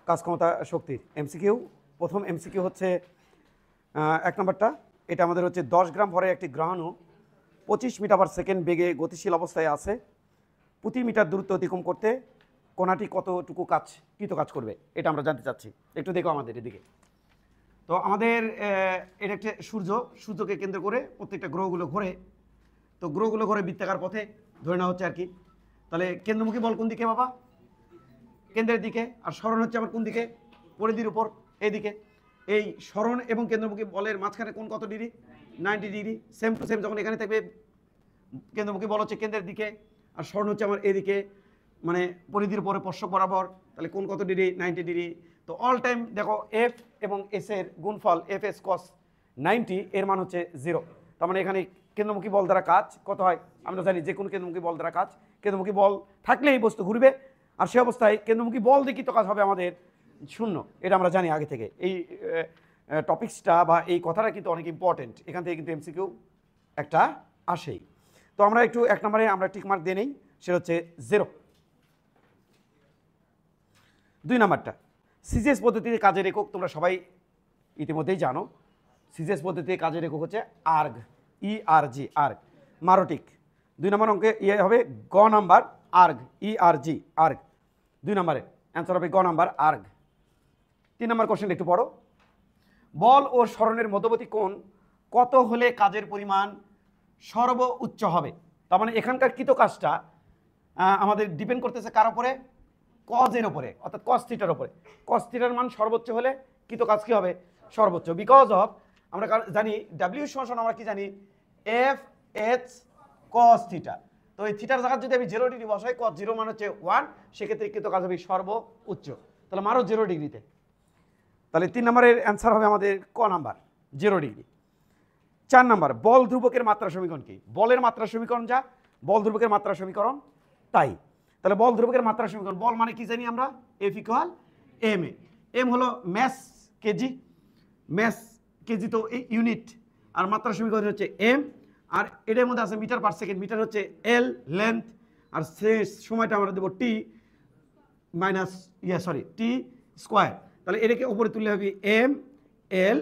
কাজ ক্ষমতা শক্তির এমসিকিউ। প্রথম এমসিকিউ হচ্ছে 1 নম্বরটা। এটা আমাদের হচ্ছে 10 গ্রাম ভরের একটি গ্রহাণু 25 মিটার পার সেকেন্ড বেগে গতিশীল অবস্থায় আছে। প্রতি মিটার দূরত্ব অতিক্রম করতে কোণাটি কতটুকু কাজ করবে, এটা আমরা জানতে চাচ্ছি। একটু দেখো আমাদের এদিকে। তো আমাদের এটা একটা সূর্যকে কেন্দ্র করে প্রত্যেকটা গ্রহগুলো ঘোরে। তো গ্রহগুলো ঘোরে বৃত্তাকার পথে ধরে নেওয়া হচ্ছে আর কি। তাহলে কেন্দ্রমুখী বল কোন দিকে বাবা? কেন্দ্রের দিকে। আর সরণ হচ্ছে আমার কোন দিকে? পরিধির উপর, এইদিকে। এই সরণ এবং কেন্দ্রমুখী বলের মাঝখানে কোন কত degree? 90 degree. Same to same যখন এখানে থাকবে কেন্দ্রমুখী বল হচ্ছে কেন্দ্রের দিকে, আর সরণ হচ্ছে আমার এদিকে, মানে পরিধির উপরে স্পর্শক বরাবর। তাহলে কোন কত ডিগ্রি? 90 ডিগ্রি। তো অল টাইম দেখো এফ এবং এস এর গুণফল এফ এস কস 90 এর মান হচ্ছে 0। তার মানে এখানে কেন্দ্রমুখী বল দ্বারা কাজ কত হয় আমরা জানি, যে কোনো কেন্দ্রমুখী বল দ্বারা কাজ। কেন্দ্রমুখী বল থাকলে এই বস্তু ঘুরবে, আর সে অবস্থায় কেন্দ্রমুখী বল দিয়ে কত কাজ হবে আমাদের? 0। এটা আমরা জানি আগে থেকে। এই টপিক্সটা বা এই কথাটা কিন্তু অনেক ইম্পর্টেন্ট, এখান থেকে কিন্তু এমসিকিউ একটা আসেই। তো আমরা একটু 1 নম্বরে আমরা টিক মার্ক দিয়ে নেই, সেটা হচ্ছে 0। 2 নম্বরটা সিজিএস পদ্ধতিতে কাজের একক তোমরা সবাই ইতিমধ্যেই জানো। সিজিএস পদ্ধতিতে কাজের একক হচ্ছে আর্গ, ERG, আর্গ, মারোটিক। 2 নম্বর অঙ্কে ইয়ে হবে গ নাম্বার আর্গ, ERG, আর্গ। 2 নম্বরে অ্যান্সার হবে গ নাম্বার আর্গ। 3 নম্বর কোশ্চেন একটু পড়ো। বল ও সরণের মধ্যবর্তী কোণ কত হলে কাজের পরিমাণ সর্বোচ্চ হবে? তার মানে এখানকার কৃত কাজটা আমাদের ডিপেন্ড করতেছে কার উপরে? কজের উপরে, অর্থাৎ কস থিটার উপরে। কস থিটার মান সর্বোচ্চ হলে কৃত কাজ কি হবে? সর্বোচ্চ। বিকজ অফ আমরা জানি ডাব্লিউ সমান আমরা কি জানি? F H cos theta. তো এই থিটার জায়গায় যদি আমি 0 ডিগ্রি বসাই, কস 0 মান হচ্ছে 1, সেক্ষেত্রে কৃত কাজ হবে সর্বোচ্চ। তাহলে মারো 0 ডিগ্রিতে। তাহলে 3 নম্বরের অ্যান্সার হবে আমাদের ক নাম্বার, 0 ডিগ্রি। 4 নম্বর বল ধ্রুবকের মাত্রা সমীকরণ কি? বলের মাত্রা সমীকরণ যা, বল ধ্রুবকের মাত্রা সমীকরণ তাই। তাহলে বল ধ্রুবকের মাত্রা সমীকরণ, বল মানে কি জানি আমরা? F equal M A. M হলো ম্যাস কেজি, ম্যাস কেজি তো এই ইউনিট, আর মাত্রা সমীকরণ হচ্ছে এম। আর এটার মধ্যে আছে মিটার পার সেকেন্ড, মিটার হচ্ছে এল লেন্থ, আর শেষ সময়টা আমরা দেবো টি মাইনাস টি স্কোয়ার। তাহলে এটাকে উপরে তুললে হবে এম এল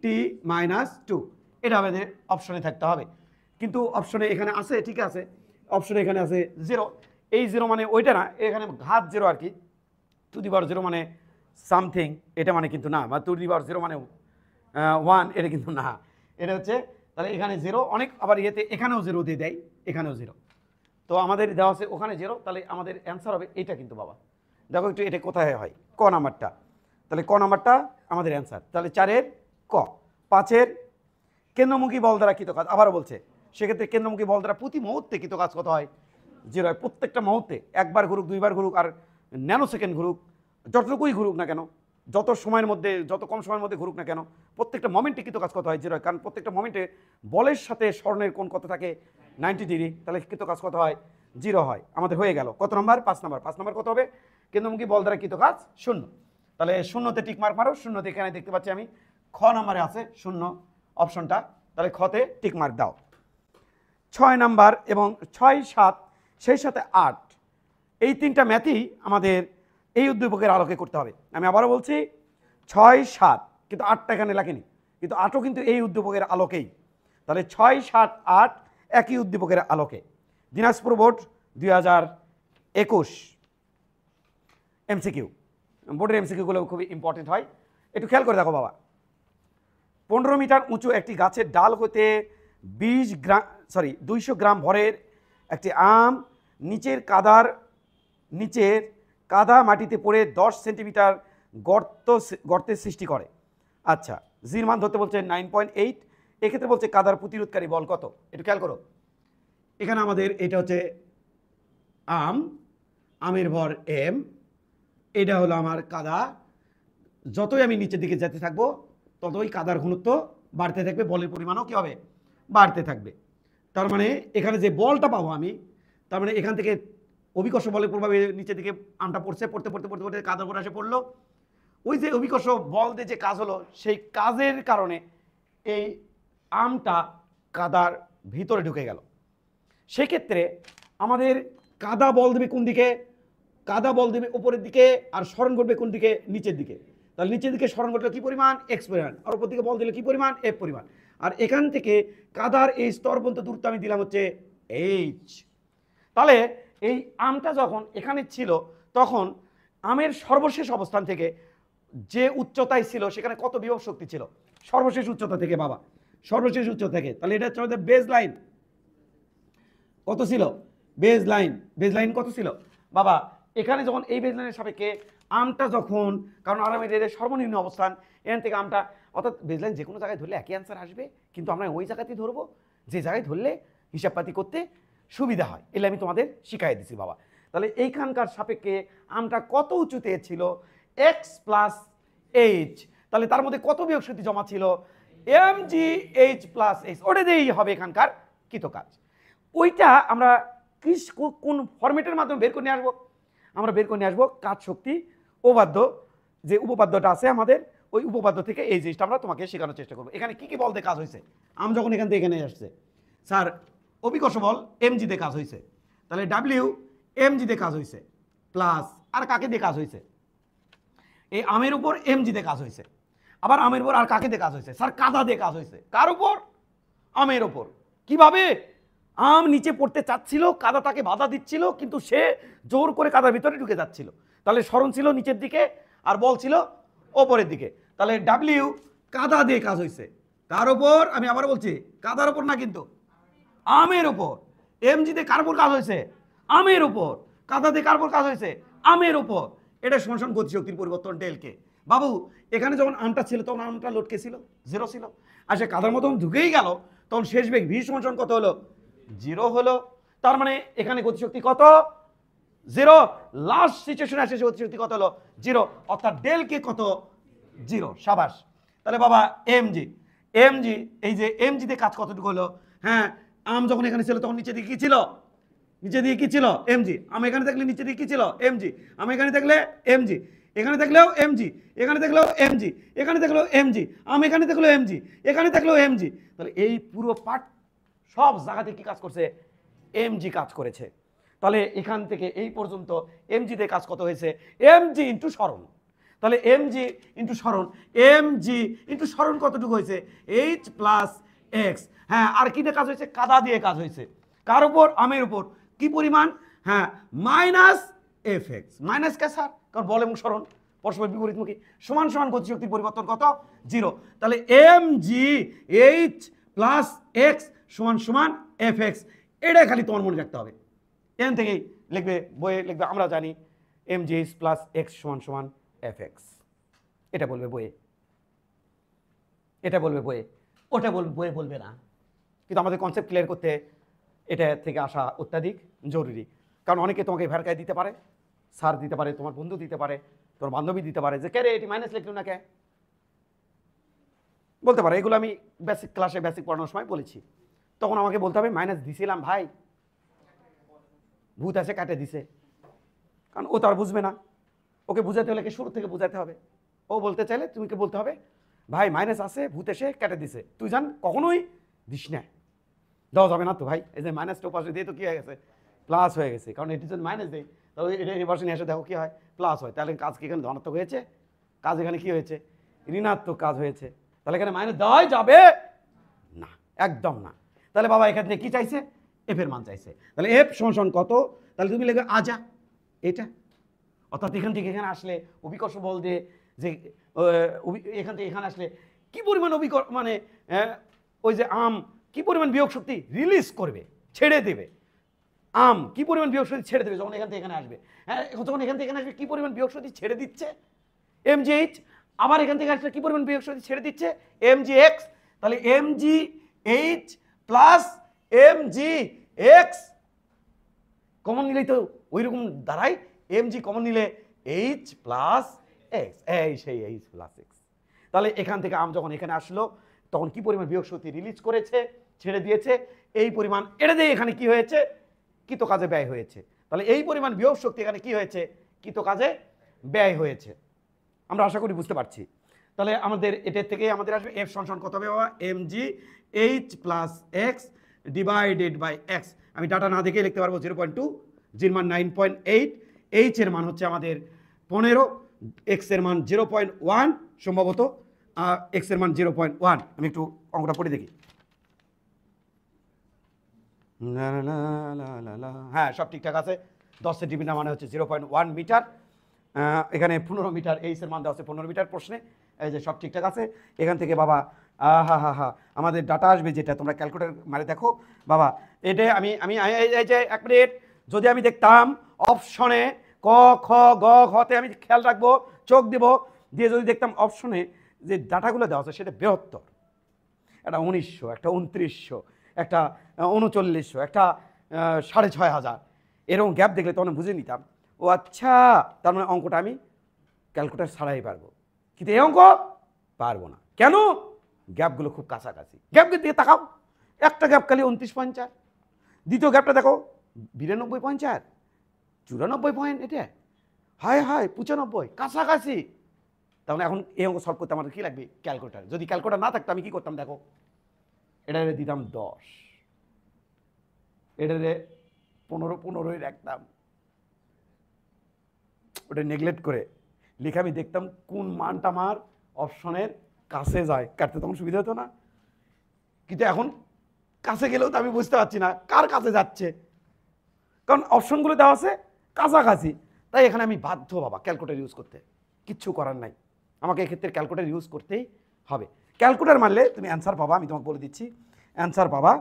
টি মাইনাস 2। এটা আমাদের অপশনে থাকতে হবে, কিন্তু অপশনে এখানে আছে, ঠিক আছে, অপশনে এখানে আছে 0। এই 0 মানে ওইটা না, এখানে ঘাত 0 আর কি। টু দি পাওয়ার 0 মানে সামথিং, এটা মানে কিন্তু না, বা টু দি পাওয়ার 0 মানে 1, এটা কিন্তু না। এটা হচ্ছে, তাহলে এখানে 0 অনেক, আবার ইয়েতে এখানেও 0 দিয়ে দেয়, এখানেও 0। তো আমাদের দেওয়া আছে ওখানে 0, তাহলে আমাদের অ্যান্সার হবে এটা কিন্তু বাবা। দেখো একটু এটা কোথায় হয়, ক নাম্বারটা। তাহলে ক নাম্বারটা আমাদের অ্যান্সার। তাহলে 4-এর ক। 5-এর কেন্দ্রমুখী বল দ্বারা কৃত কাজ, আবারও বলছে, সেক্ষেত্রে কেন্দ্রমুখী বল দ্বারা প্রতি মুহূর্তে কৃত কাজ কত হয়? 0 হয়। প্রত্যেকটা মুহূর্তে, একবার ঘুরুক, 2বার ঘুরুক, আর ন্যানো সেকেন্ড ঘুরুক, যতটুকুই ঘুরুক না কেন, যত সময়ের মধ্যে, যত কম সময়ের মধ্যে ঘুরুক না কেন, প্রত্যেকটা মোমেন্টে কৃত কাজ কত হয়? 0 হয়। কারণ প্রত্যেকটা মোমেন্টে বলের সাথে স্বর্ণের কোণ কত থাকে? 90 ডিগ্রি। তাহলে কৃত কাজ কত হয়? 0 হয়। আমাদের হয়ে গেল কত নম্বর? 5 নম্বর। 5 নম্বর কত হবে? কেন্দ্রমুখী বল দ্বারা কৃত কাজ 0। তাহলে 0তে টিক মার্ক মারো। 0তে এখানে দেখতে পাচ্ছি আমি খ নম্বরে আছে 0 অপশনটা, তাহলে খতে টিক মার্ক দাও। 6 নাম্বার এবং 6, 7, সেই সাথে 8, এই 3টা ম্যাথই আমাদের এই উদ্দীপকের আলোকে করতে হবে। আমি আবারও বলছি 6, 7, কিন্তু 8টা এখানে লাগেনি, কিন্তু 8ও কিন্তু এই উদ্দীপকের আলোকেই। তাহলে 6, 7, 8 একই উদ্দীপকের আলোকে। দিনাজপুর বোর্ড 2021 এমসিকিউ, বোর্ডের এমসিকিউগুলো খুবই ইম্পর্টেন্ট হয়, একটু খেয়াল করে দেখো বাবা। 15 মিটার উঁচু একটি গাছের ডাল হতে 200 গ্রাম ভরের একটি আম নিচের কাদা মাটিতে পড়ে 10 সেন্টিমিটার গর্তের সৃষ্টি করে। আচ্ছা, জির মান ধরতে বলছে 9.8। এক্ষেত্রে বলছে কাদার প্রতিরোধকারী বল কত? একটু খেয়াল করো। এখানে আমাদের এটা হচ্ছে আমের ভর এম, এটা হলো আমার কাদা। যতই আমি নিচের দিকে যেতে থাকবো ততই কাদার ঘনত্ব বাড়তে থাকবে, বলের পরিমাণও কি হবে? বাড়তে থাকবে। তার মানে এখানে যে বলটা পাবো আমি, তার মানে এখান থেকে অভিকর্ষ বলের প্রভাবে নিচের দিকে আমটা পড়ছে, পড়তে কাদার উপরে এসে পড়লো। ওই যে অভিকর্ষ বল দিয়ে যে কাজ হলো, সেই কাজের কারণে এই আমটা কাদার ভিতরে ঢুকে গেল। সেক্ষেত্রে আমাদের কাদা বল দেবে কোন দিকে? কাদা বল দেবে উপরের দিকে আর স্মরণ করবে কোন দিকে, নিচের দিকে। তাহলে নিচের দিকে স্মরণ করলে কি পরিমাণ, এক্স পরিমাণ, আর উপর দিকে বল দিলে কি পরিমাণ, এফ পরিমাণ। আর এখান থেকে কাদার এই স্তর পর্যন্ত দূরত্ব আমি দিলাম হচ্ছে এইচ। তাহলে এই আমটা যখন এখানে ছিল তখন আমের সর্বশেষ অবস্থান থেকে যে উচ্চতায় ছিল সেখানে কত বিভব শক্তি ছিল, সর্বশেষ উচ্চতা থেকে বাবা, সর্বশেষ উচ্চতা থেকে। তাহলে এটা হচ্ছে আমাদের বেজ লাইন। কত ছিল বেজ লাইন, বেজ লাইন কত ছিল বাবা? এখানে যখন এই বেজ লাইনের সাপেক্ষে আমটা যখন, কারণ আরামের এর সর্বনিম্ন অবস্থান এখান থেকে আমটা, অর্থাৎ বেজ লাইন যে কোনো জায়গায় ধরলে একই অ্যান্সার আসবে, কিন্তু আমরা ওই জায়গাতেই ধরবো যে জায়গায় ধরলে হিসাবপাতি করতে সুবিধা হয়। এলে আমি তোমাদের শিখাই দিছি বাবা। তাহলে এইখানকার সাপেক্ষে আমটা কত উঁচুতে ছিল, এক্স প্লাস এইচ। তাহলে তার মধ্যে কত বিয়োগ শক্তি জমা ছিল, M G H plus H. ওটা দিয়েই হবে এখানকার কৃতকাজ। ওইটা আমরা কোন ফরম্যাটের মাধ্যমে বের করে নিয়ে আসবো? আমরা বের করে নিয়ে আসবো কাজ শক্তি উপপাদ্য, যে উপপাদ্যটা আছে আমাদের, ওই উপপাদ্য থেকে এই জিনিসটা আমরা তোমাকে শেখানোর চেষ্টা করবো। এখানে কি কি বল দিয়ে কাজ হয়েছে, আম যখন এখান থেকে এখানে আসছে, স্যার অভিকর্ষ বল এমজি দিয়ে কাজ হয়েছে, তাহলে ডাব্লিউ এমজি দিয়ে কাজ হয়েছে, প্লাস আর কাকে দিয়ে কাজ হয়েছে, এই আমের উপর এমজি দিয়ে কাজ হয়েছে, আবার আমের উপর আর কাকে দিয়ে কাজ হয়েছে, স্যার কাদা দিয়ে কাজ হয়েছে। কার উপর? আমের উপর। কিভাবে? আম নিচে পড়তে চাচ্ছিল, কাদা তাকে বাধা দিচ্ছিল, কিন্তু সে জোর করে কাদার ভিতরে ঢুকে যাচ্ছিল। তাহলে স্মরণ ছিল নিচের দিকে আর বল ছিল ওপরের দিকে। তাহলে ডাব্লিউ কাদা দিয়ে কাজ হয়েছে, কার উপর? আমি আবার বলছি, কাদার উপর না কিন্তু, আমের উপর। এমজি দিয়ে কার উপর কাজ হয়েছে? আমের উপর। কাদা দিয়ে কার উপর কাজ হয়েছে? আমের উপর। এটা সমান গতিশক্তির পরিবর্তন ডেলকে। বাবু এখানে যখন আমটা ছিল তখন আমটা লোড কে ছিল? জিরো ছিল। আর সে কাদার মতন ঢুকেই গেল, তখন শেষ বেগ ভি সমান কত হলো? জিরো হলো। তার মানে এখানে গতিশক্তি কত? জিরো। লাস্ট সিচুয়েশনে আসে গতিশক্তি কত হলো? জিরো। অর্থাৎ ডেল কে কত? জিরো। সাবাস। তাহলে বাবা এমজি, এমজি এই যে এমজি তে কাজ কতটুকু হলো? হ্যাঁ, আম যখন এখানে ছিল তখন নিচে দিকে কি ছিল? নিচে দিকে কি ছিল? এমজি। আম এখানে থাকলে নিচে দিকে কি ছিল? এমজি। আম এখানে থাকলে এমজি, এখানে থাকলেও এমজি, এখানে থাকলেও এমজি, এখানে থাকলেও এমজি, আম এখানে থাকলেও এমজি, এখানে থাকলেও এমজি। তাহলে এই পুরো পার্ট সব জায়গাতে কি কাজ করছে? এমজি কাজ করেছে। তাহলে এখান থেকে এই পর্যন্ত এমজি তে কাজ কত হয়েছে? এমজি ইন্টু স্মরণ। তাহলে এমজি ইন্টু স্মরণ, এমজি ইন্টু স্মরণ কতটুকু হয়েছে? H plus x. হ্যাঁ, আর কি দিয়ে কাজ হয়েছে? কাদা দিয়ে কাজ হয়েছে। কার উপর? আমের উপর। কি পরিমাণ? হ্যাঁ, মাইনাস এফ এক্স। মাইনাস কে স্যার? কারণ বল এবং স্মরণ পরস্পর বিপরীতমুখী। সমান সমান গতিশক্তির পরিবর্তন কত? জিরো। তাহলে M G H plus X সমান সমান এফ এক্স। এটাই খালি তোমার মনে রাখতে হবে। এখান থেকেই লিখবে, বইয়ে লিখবে, আমরা জানি M G H plus X সমান সমান এফ এক্স। এটা বলবে বইয়ে, এটা বলবে বইয়ে, ওটা বলবে বইয়ে বলবে না। কিন্তু আমাদের কনসেপ্ট ক্লিয়ার করতে এটা থেকে আসা অত্যাধিক জরুরি। কারণ অনেকে তোমাকে ভেরকায় দিতে পারে, স্যার দিতে পারে, তোমার বন্ধু দিতে পারে, তোমার বান্ধবী দিতে পারে, যে কে রে এটি মাইনাস লিখলো না কে, বলতে পারে। এগুলো আমি বেসিক ক্লাসে বেসিক পড়ানোর সময় বলেছি। তখন আমাকে বলতে হবে মাইনাস দিছিলাম ভাই, ভূত এসে কাটে দিছে। কারণ ও তো আর বুঝবে না, ওকে বুঝাতে হলে শুরু থেকে বুঝাতে হবে। ও বলতে চাইলে তুমি বলতে হবে ভাই মাইনাস আছে, ভূত এসে কেটে দিছে, তুই জান কখনোই দিস না, দেওয়া যাবে না তো ভাই। এই যে মাইনাসটা পাশে দিয়ে তো কি হয়ে গেছে? প্লাস হয়ে গেছে। কারণ এটি যদি মাইনাস দেয় তাহলে এটা এই পাশে নিয়ে এসে দেখো কি হয়? প্লাস হয়। তাহলে কাজ কি এখানে ধনাত্মক হয়েছে? কাজ এখানে কি হয়েছে? ঋণাত্মক কাজ হয়েছে। তাহলে এখানে মাইনাস দেওয়াই যাবে না, একদম না। তাহলে বাবা এখান থেকে কি চাইছে? এফ এর মান চাইছে। তাহলে এফ সমান কত? তাহলে তুমি লিখবে আজা এটা। অর্থাৎ এখান থেকে এখানে আসলে অভিকর্ষ বল দিয়ে যে এখান থেকে এখানে আসলে কি পরিমাণ মানে ওই যে আম কি পরিমাণ বিয়োগ শক্তি রিলিজ করবে, ছেড়ে দেবে। আম কি পরিমাণ বিয়োগ শক্তি ছেড়ে দেবে যখন এখান থেকে এখানে আসবে। হ্যাঁ, যখন এখান থেকে এখানে আসবে কি পরিমাণ বিয়োগ শক্তি ছেড়ে দিচ্ছে? M G H. আবার এখান থেকে আসলে কি পরিমাণ বিয়োগ শক্তি ছেড়ে দিচ্ছে? M G X. তাহলে M G H plus M G X common নিলেই তো ওই রকম দাঁড়ায়। এম জি কমন নিলে এইচ প্লাস এক্স, এই সেই এইচ প্লাস এক্স। তাহলে এখান থেকে আম যখন এখানে আসলো তখন কি পরিমাণ বিয়োগ শক্তি রিলিজ করেছে, ছেড়ে দিয়েছে? এই পরিমাণ। এটা দিয়ে এখানে কি হয়েছে? কৃত কাজে ব্যয় হয়েছে। তাহলে এই পরিমাণ বিয়োগ শক্তি এখানে কি হয়েছে? কৃত কাজে ব্যয় হয়েছে। আমরা আশা করি বুঝতে পারছি। তাহলে আমাদের এটার থেকে আমাদের আসবে এফ সমান কত হবে বাবা? M G H plus X divided by X. আমি ডাটা না দেখে লিখতে পারবো 0.2, জির মান 9.8, এইচ এর মান হচ্ছে আমাদের 15, এক্স এর মান 0.1 সম্ভবত, এক্স এর মান 0.1। আমি একটু অঙ্কটা পড়ে দেখি। হ্যাঁ, সব ঠিকঠাক আছে। 10 সেন্টিমিটার মানে হচ্ছে 0.1 মিটার। এখানে 15 মিটার, এইচ এর মান দেওয়া আছে 15 মিটার প্রশ্নে। এই যে সব ঠিকঠাক আছে। এখান থেকে বাবা আমাদের ডাটা আসবে, যেটা তোমরা ক্যালকুলেটর মারে দেখো বাবা। এটা আমি আমি এই যে 1 মিনিট, যদি আমি দেখতাম অপশনে ক খ গ ঘতে, আমি খেয়াল রাখবো, চোখ দিব, দিয়ে যদি দেখতাম অপশনে যে ডাটাগুলো দেওয়া আছে সেটা বৃহত্তর, একটা 1900, একটা 2900, একটা 3900, একটা 6500, এরকম গ্যাপ দেখলে তখন বুঝে নিতাম ও আচ্ছা, তার মানে অঙ্কটা আমি ক্যালকুলেটর ছাড়াই পারবো। কিন্তু এই অঙ্ক পারবো না। কেন? গ্যাপগুলো খুব কাছাকাছি। গ্যাপের দিকে তাকাও, একটা গ্যাপ খালি 29.4, দ্বিতীয় গ্যাপটা দেখো 92.4, 94 পয়েন্ট, এটা হায় হায় 95, কাছাকাছি। তাহলে এখন এই অঙ্ক সলভ করতে আমাদের কী লাগবে? ক্যালকুলেটার। যদি ক্যালকুলেটার না থাকতো আমি কী করতাম দেখো, এটা দিতাম 10, এটারে 15 রাখতাম, ওটা নেগলেক্ট করে লিখে আমি দেখতাম কোন মানটা আমার অপশনের কাছে যায়, কাটতে তখন সুবিধা হতো না। কিন্তু এখন কাছে গেলেও তো আমি বুঝতে পারছি না কার কাছে যাচ্ছে, কারণ অপশনগুলো দেওয়া আছে কাছাকাছি। তাই এখানে আমি বাধ্য বাবা ক্যালকুলেটর ইউজ করতে, কিচ্ছু করার নাই, আমাকে এক্ষেত্রে ক্যালকুলেটর ইউজ করতেই হবে। ক্যালকুলেটর মারলে তুমি অ্যান্সার পাবা, আমি তোমাকে বলে দিচ্ছি অ্যান্সার পাবা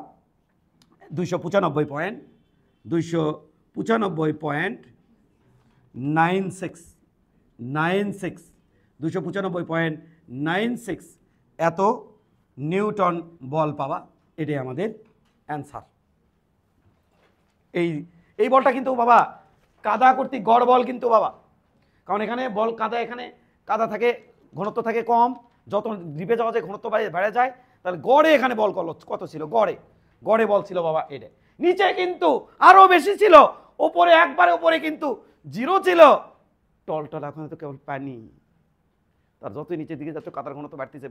295.96 295.96 এত নিউটন বল পাবা। এটাই আমাদের অ্যান্সার। এই বলটা কিন্তু বাবা কাদা কর্তৃক গড় বল কিন্তু বাবা, কারণ এখানে বল কাদা, এখানে কাদা থাকে, ঘনত্ব থাকে কম, যত দ্বীপে যাওয়া যায় ঘনত্ব বেড়ে যায়, তাহলে গড়ে এখানে বল কত ছিল? গড়ে বল ছিল বাবা এটা। নিচে কিন্তু আরো বেশি ছিল, ওপরে একবারে ওপরে কিন্তু 0 ছিল। টলটল এখন তো কেবল পানি, তার যতই নিচের দিকে যাচ্ছে কাদার ঘনত্ব বাড়তেছে।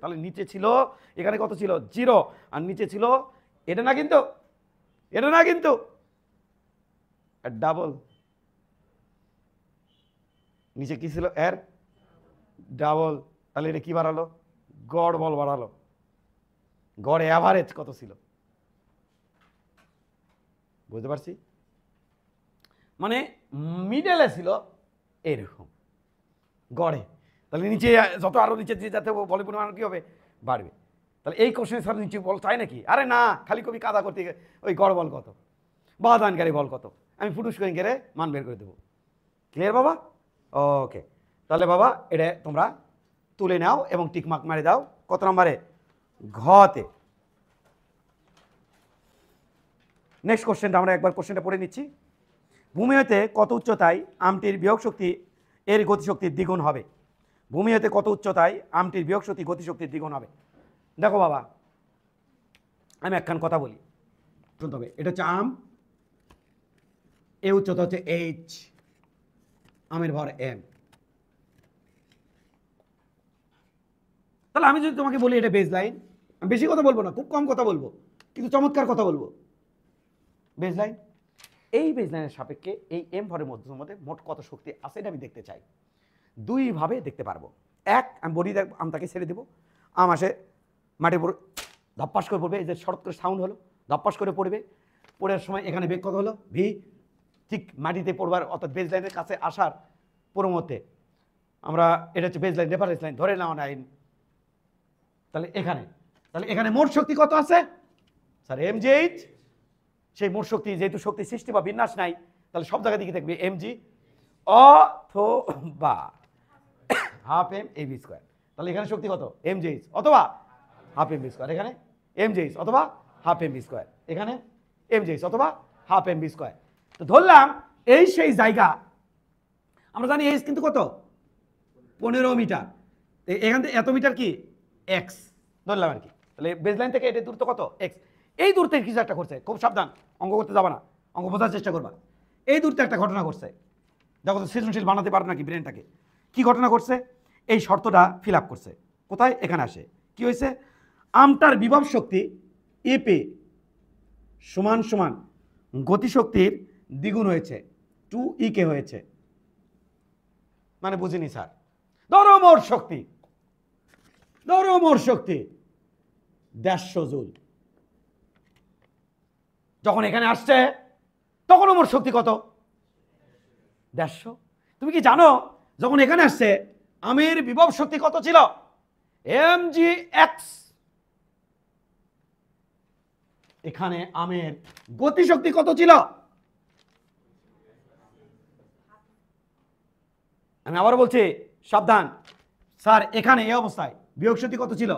তাহলে নিচে ছিল, এখানে কত ছিল? 0, আর নিচে ছিল এটা না কিন্তু ডাবল। নিচে কি ছিল? এর ডাবল। তাহলে এটা কি বাড়ালো? গড় বল বাড়ালো। গড়ে অ্যাভারেজ কত ছিল বুঝতে পারছি? মানে মিডলে ছিল এরকম গড়ে। তাহলে নিচে যত আরো নিচে দিয়ে যাতে বলের পরিমাণ কি হবে? বাড়বে। তাহলে এই কোশ্চেন স্যার নিচে বল চাই নাকি? আরে না, খালি কবি কাদা করতে ওই গড় বল কত, বাদানকারী বল কত, আমি ফুটুস করে গেলে মান বের করে দেবো। ক্লিয়ার বাবা? ওকে, তাহলে বাবা এটা তোমরা তুলে নাও এবং টিকমার্ক মারি দাও। কত নম্বরে? ঘতে। নেক্সট কোশ্চেনটা আমরা একবার কোশ্চেনটা পড়ে নিচ্ছি। ভূমি হতে কত উচ্চতায় আমটির বিয়োগ শক্তি এর গতিশক্তির দ্বিগুণ হবে? ভূমি হতে কত উচ্চতায় আমটির বিয়োগ শক্তি গতিশক্তির দ্বিগুণ হবে? দেখো বাবা, আমি একখান কথা বলি, শুনতে হবে। এটা হচ্ছে আম, এ উচ্চতা হচ্ছে এইচ, আমের ভর এম। তাহলে আমি যদি তোমাকে বলি এটা বেজ লাইন, আমি বেশি কথা বলবো না, খুব কম কথা বলবো, কিন্তু চমৎকার কথা বলবো। বেজ লাইন, এই বেজ লাইনের সাপেক্ষে এই এম ভরের মধ্যে মোট কত শক্তি আছে এটা আমি দেখতে চাই। দুইভাবে দেখতে পারবো। এক, আমি বলি আমটাকে ছেড়ে দেবো, আম আসে মাটি পড়ে ধপ্পাস করে পড়বে, এই যে শর্ট করে সাউন্ড হলো, ধপ্পাস করে পড়বে, পড়ার সময় এখানে বেগ কত হলো? ভি। ঠিক মাটিতে পড়বার অর্থাৎ বেজ লাইনের কাছে আসার পুরো মধ্যে আমরা, এটা হচ্ছে বেজ লাইন, রেফারেন্স লাইন ধরে নেওয়া লাইন। তাহলে এখানে মোট শক্তি কত আছে স্যার? mgh। সেই মোট শক্তি, যেহেতু শক্তি সৃষ্টি বা বিন্যাস নাই, তাহলে সব জায়গা দিকে দেখবে mg অথবা half M A B square. তাহলে এখানে শক্তি কত? mgh অথবা হাফ এম বি স্কোয়ার। এখানে mgh অথবা হাফ এম বি স্কোয়ার, এখানে mgh অথবা হাফ এম বি স্কোয়ার। তো ধরলাম এই সেই জায়গা, আমরা জানি এইচ কিন্তু কত? 15 মিটার। এখান থেকে এত মিটার কি এক্স ধরলাম আর কি। তাহলে বেজলাইন থেকে এটা দূরত্ব কত? এক্স। এই দূরত্বে কিছু একটা করছে, খুব সাবধান, অঙ্ক করতে যাবা না, অঙ্ক বোঝার চেষ্টা করবা। এই দূরত্বে একটা ঘটনা ঘটছে, দেখো তো সৃজনশীল বানাতে পারো নাকি ব্রেনটাকে। কি ঘটনা ঘটছে? এই শর্তটা ফিল আপ করছে। কোথায়? এখানে আসে। কি হয়েছে? আমটার বিভব শক্তি এপে সমান সমান গতিশক্তির দ্বিগুণ হয়েছে, 2e হয়েছে, মানে বুঝিনি স্যার। ধরো মোট শক্তি 150 জুল। যখন এখানে আসছে তখন মোট শক্তি কত? 150। তুমি কি জানো যখন এখানে আসছে আমের বিভব শক্তি কত ছিল? mgx। এখানে আমের গতি শক্তি কত ছিল? আমি আবার বলছি, সাবধান স্যার। এখানে এই অবস্থায় বিয়োগ শক্তি কত ছিল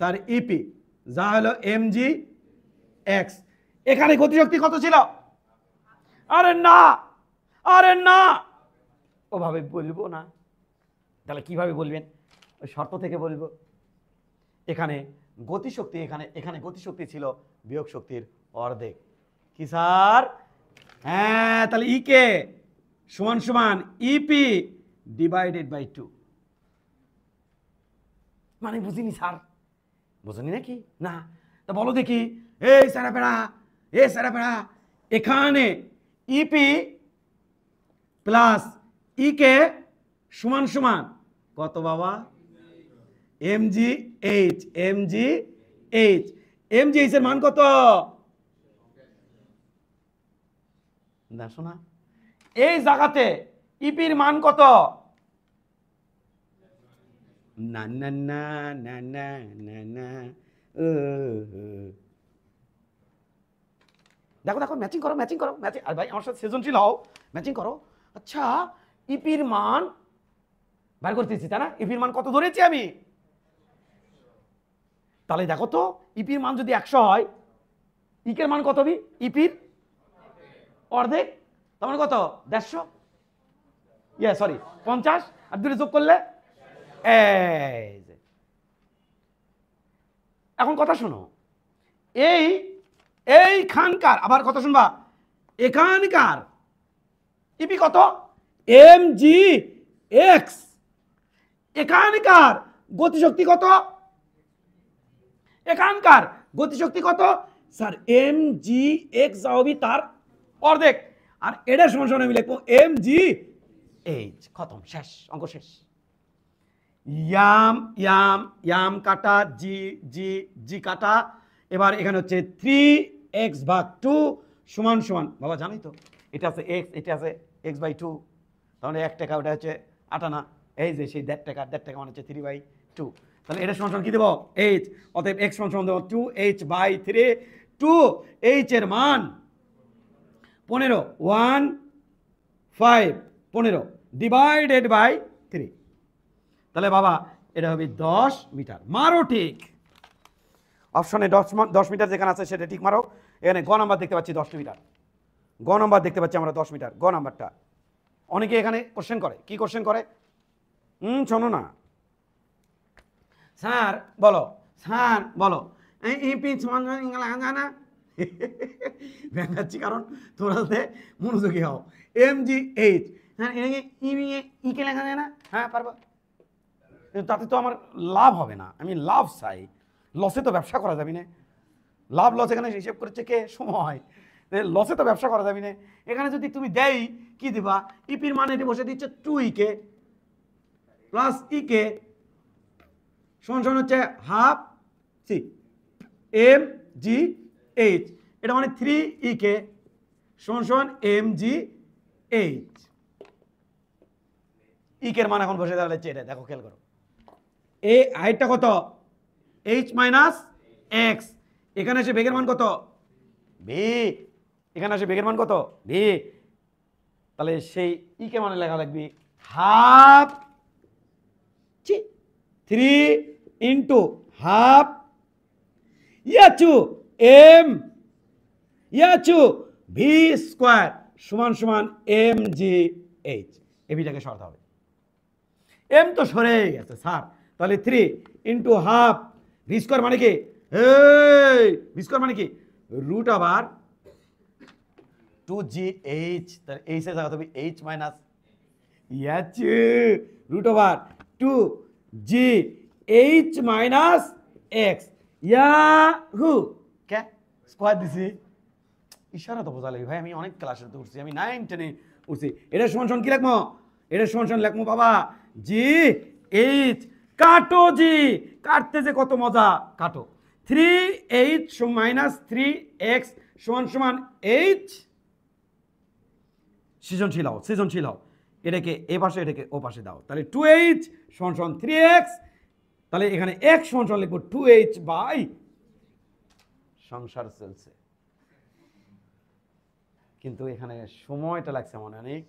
স্যার? ইপি, যা হলো mgx। এখানে গতি শক্তি কত ছিল? আরে না, ওভাবে বলবো না। তাহলে কিভাবে বলবেন? ওই শর্ত থেকে বলবো। এখানে গতিশক্তি, এখানে গতিশক্তি ছিল বিয়োগ শক্তির অর্ধেক। কি স্যার? হ্যাঁ, তাহলে ই কে সমান সমান ইপি ডিভাইডেড বাই 2। মানে বুঝিনি স্যার, বুঝনি নাকি? না, তা বলো দেখি। এই স্যারাপেড়া, এখানে ইপি প্লাস ই কে সমান সমান কত বাবা? mgh। mgh এর মান কত? দেখো না, এই জায়গাতে ইপির মান কত? না না না না না না না। দেখো ম্যাচিং করো। আর ভাই আমার সাথে সৃজনশীল হও, ম্যাচিং করো। আচ্ছা, ইপির মান বার করতেছি, তাই না? ইপির মান কত ধরেছি আমি? তাহলে দেখো তো, ইপির মান যদি 100 হয়, ইকের মান কত হবে? ইপির অর্ধেক, তার মানে কত? 150। সরি 50, আর দুটো যোগ করলে এই যে। এখন কথা শোনো, এইখানকার আবার কথা শুনবা। এখানকার ইপি কত? mgx। এখানকার গতিশক্তি কত? এখানকার গতিশক্তি কত স্যার? mgx যা হবে তার অর্ধেক, আর এটার সমান সমান আমি লিখবো mgh। খতম, শেষ, অঙ্ক শেষ। ইয়াম কাটা, জি কাটা। এবার এখানে হচ্ছে 3x/2 সমান সমান, বাবা জানোই তো এটা আছে x, এটা আছে x/2, তাহলে 1 টাকা, ওটা হচ্ছে 8 আনা। এই যে সেই 1.5 টাকা মানে হচ্ছে 3/2। তাহলে এটা সমান সমান কি দেবো? h। অতএব x সমান সমান দেবো 2h/3। 2h এর মান 15, 15 ডিভাইডেড বাই 3। তাহলে বাবা এটা হবে 10 মিটার। মারো ঠিক, অপশনে 10 মিটার যেখানে আছে সেটা ঠিক মারো। এখানে গ নাম্বার দেখতে পাচ্ছি 10 মিটার, গ নাম্বার দেখতে পাচ্ছি আমরা 10 মিটার, গ নাম্বারটা। অনেকে এখানে কোশ্চেন করে, কি কোশ্চেন করে? শোনো না স্যার, বলো ইপি সমান না ব্যাঙ্গাচ্ছি, কারণ তোমরা মনোযোগী হও। mgh, হ্যাঁ ই কে লেখা যায় না? হ্যাঁ পারবা, তাতে তো আমার লাভ হবে না। আমি লাভ চাই, লসে তো ব্যবসা করা যাবে না। লাভ লস এখানে হিসেব করেছে কে? সময়। লসে তো ব্যবসা করা যাবে না। এখানে যদি তুমি দেই কি দিবা? ইপির মান এটি বসে দিচ্ছে 2e প্লাস কে সমান সমান হচ্ছে হাফ সি mgh। এটা মানে 3e সমান সমান mgh। ইকের মান এখন বসে দাঁড়াচ্ছে এটা, দেখো খেয়াল করো। এই হাইটটা কত? h minus x. এখানে এসে বেগের মান কত? ভি। এখানে এসে বেগের মান কত? ভি। তাহলে সেই ই কে মানে লেখা লাগবে half 3 into half V square সমান সমান mgh। এভিটাকে সরাতে হবে, এম তো সরে গেছে স্যার। তাহলে 3 ইন্টু হাফ ভি স্কোয়ার মানে কি? ভি স্কোয়ার মানে কি? রুট আবার 2gh। তাহলে এইচ এর জায়গা হবে h minus root over 2gh minus X. ইয়াহু কে স্কোয়ার দিছি। ইশারা তো বোঝা লাগে ভাই, আমি অনেক ক্লাসে তো উঠছি, আমি 9 10 উঠছি। এটা সমান সমান কি লিখবো? এটা সমান সমান লিখবো বাবা জি এইচ, কাটো জি, কাটতে যে কত মজা, কাটো। 3h মাইনাস 3x সমান সমান h, সৃজনশীল হও, সৃজনশীল হও। এটাকে এ পাশে, এটাকে ও পাশে দাও, তাহলে 2h সমান সমান 3x, তাহলে এখানে x সমান সমান লিখবো 2h বাই, সংসার চলছে। কিন্তু এখানে সময়টা লাগছে মনে অনেক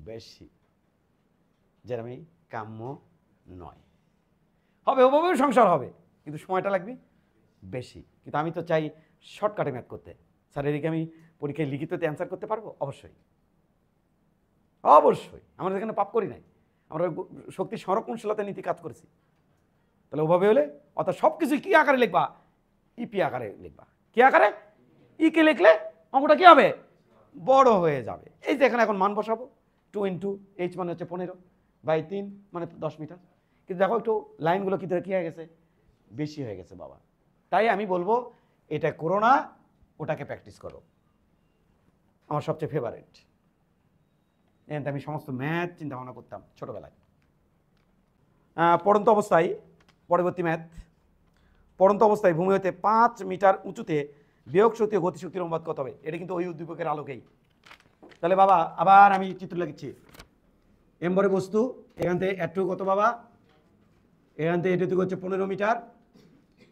বেশি, যেটা আমি কাম্য নয়। হবে ওভাবে সংসার হবে, কিন্তু সময়টা লাগবে বেশি। কিন্তু আমি তো চাই শর্টকাটে ম্যাথ করতে। স্যার এদিকে আমি পরীক্ষায় লিখিততে অ্যান্সার করতে পারবো? অবশ্যই, অবশ্যই। আমরা এখানে পাপ করি নাই, আমরা শক্তি সংরক্ষণশীলতা নীতি কাজ করেছি। তাহলে ওভাবে হলে অর্থাৎ সব কিছু কী আকারে লিখবা? ইপি আকারে লিখবা। কী আকারে? ইকে লিখলে অঙ্কটা কী হবে? বড় হয়ে যাবে। এই যে এখানে এখন মান বসাবো, 2 ইন্টু এইচ মানে হচ্ছে 15 বাই 3 মানে 10 মিটার। কিন্তু দেখো একটু লাইনগুলো কী হয়ে গেছে? বেশি হয়ে গেছে বাবা। তাই আমি বলবো এটা করো না, ওটাকে প্র্যাকটিস করো। আমার সবচেয়ে ফেভারিট। এতে আমি সমস্ত ম্যাথ চিন্তা ভাবনা করতাম ছোটোবেলায়। পড়ন্ত অবস্থায়, পরবর্তী ম্যাথ, পড়ন্ত অবস্থায় ভূমি হতে 5 মিটার উঁচুতে বিয়োগ শক্তি ও গতিশক্তির অনুপাত কত হবে? এটা কিন্তু ওই উদ্দীপকের আলোকেই। তাহলে বাবা আবার আমি চিত্র লিখছি। এমবরে বস্তু, এখান থেকে একটু কত বাবা? এখান থেকে এটুকু হচ্ছে 15 মিটার।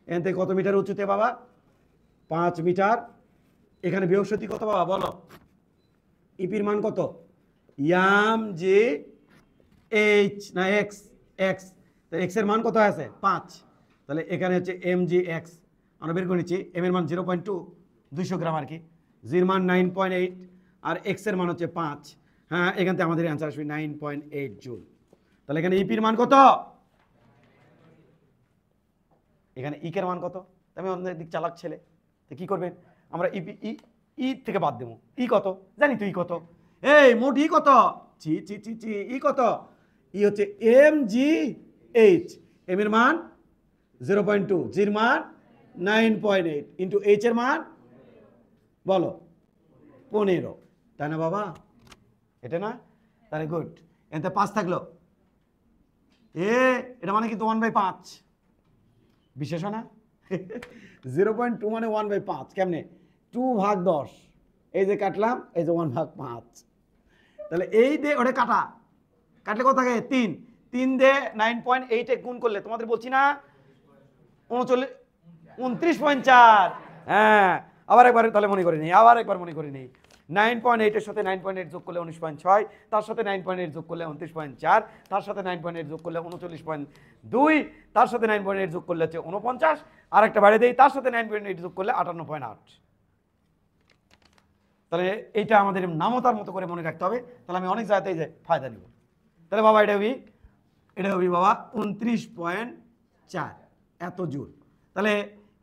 এখান থেকে কত মিটার উঁচুতে বাবা? 5 মিটার। এখানে বিয়োগ শক্তি কত বাবা বলো? ইপির মান কত? ইয়াম যে এইচ না এক্স, এক্স, তো এক্স এর মান কত আছে? 5। তাহলে এখানে হচ্ছে এম জি এক্স আমরা বের করে নিচ্ছি। এম এর মান 0.2, 200 গ্রাম আর কি। জির মান 9.8 আর এক্স এর মান হচ্ছে 5। হ্যাঁ, এখান থেকে আমাদের অ্যান্সার আসবে 9.8 জুল। তাহলে এখানে ইপির মান কত? এখানে ইকের মান কত? আমি অন্য দিক চালাক ছেলে, তো কী করবেন? আমরা ইপি ই থেকে বাদ দেবো। ই কত জানি তো, ই কত? এই মোট ই কত? চি চি চি চি, ই কত? ই হচ্ছে এম জি এইচ। এম এর মান 0.2, জির মান 9.8 ইন্টু এইচ এর মান বলো 15, তাই না বাবা? এটা না? তাহলে গুড। এতে 5 থাকলো, এটা মানে কিন্তু 1/5 বিশেষ না? 0.2 মানে 1/5। কেমনে? 2/10, এই যে কাটলাম, এই যে 1/5। তাহলে এই দে ওটা কাটা, কাটলে কত থাকে? 3। 3 দিয়ে 9.8 এ গুণ করলে তোমাদের বলছি না 29.4। হ্যাঁ, আবার একবার তাহলে মনে করে নিই, আবার একবার মনে করে নিই। 9.8 এর সাথে 9.8 যোগ করলে 19.6, তার সাথে 9.8 যোগ করলে 29.4, তার সাথে 9.8 যোগ করলে 39.2, তার সাথে 9.8 যোগ করলে হচ্ছে 49, আর একটা বাড়িয়ে দেই, তার সাথে 9.8 যোগ করলে 58.8। তাহলে এইটা আমাদের নামতার মতো করে মনে রাখতে হবে। তাহলে আমি অনেক জায়গাতেই যে ফায়দা নিব। তাহলে বাবা এটা হবি বাবা 29.4 এত জুল। তাহলে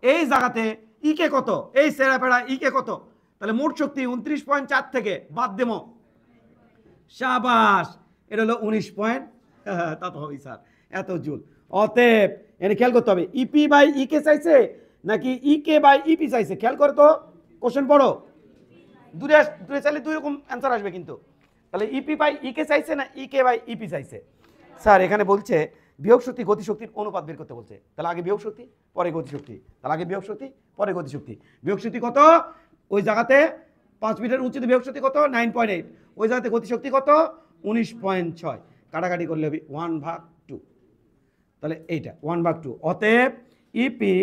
এই জায়গাতে ইকে কত? এই সেরাপেড়া ইকে কত? তাহলে মোট শক্তি 29.4 থেকে বাদ দেবো, শাবাশ, এটা হলো 19 পয়েন্ট, তা তো হবেই স্যার, এত জুল। অতএব এখানে খেয়াল করতে হবে, ইপি বাই ইকে চাইছে নাকি ইকে বাই ইপি চাইছে? খেয়াল করো তো, কোশ্চেন পড়ো। দূরে চাইলে দুই রকম অ্যান্সার আসবে কিন্তু। তাহলে ইপি বাই ইকে চাইছে না ইকে বাই ইপি চাইছে? স্যার এখানে বলছে বিয়োগ শক্তি গতিশক্তির অনুপাত বের করতে বলছে। তাহলে আগে বিয়োগ শক্তি পরে গতিশক্তি, তাহলে আগে বিয়োগ শক্তি পরে গতিশক্তি। বিয়োগ শক্তি কত? ওই জায়গাতে 5 মিটার উচ্চতে বিয়োগ শক্তি কত? 9.8। ওই জায়গাতে গতিশক্তি কত? 19.6। কাটাকাটি করলে হবে 1/2। তাহলে এইটা 1/2। অতএব ইপি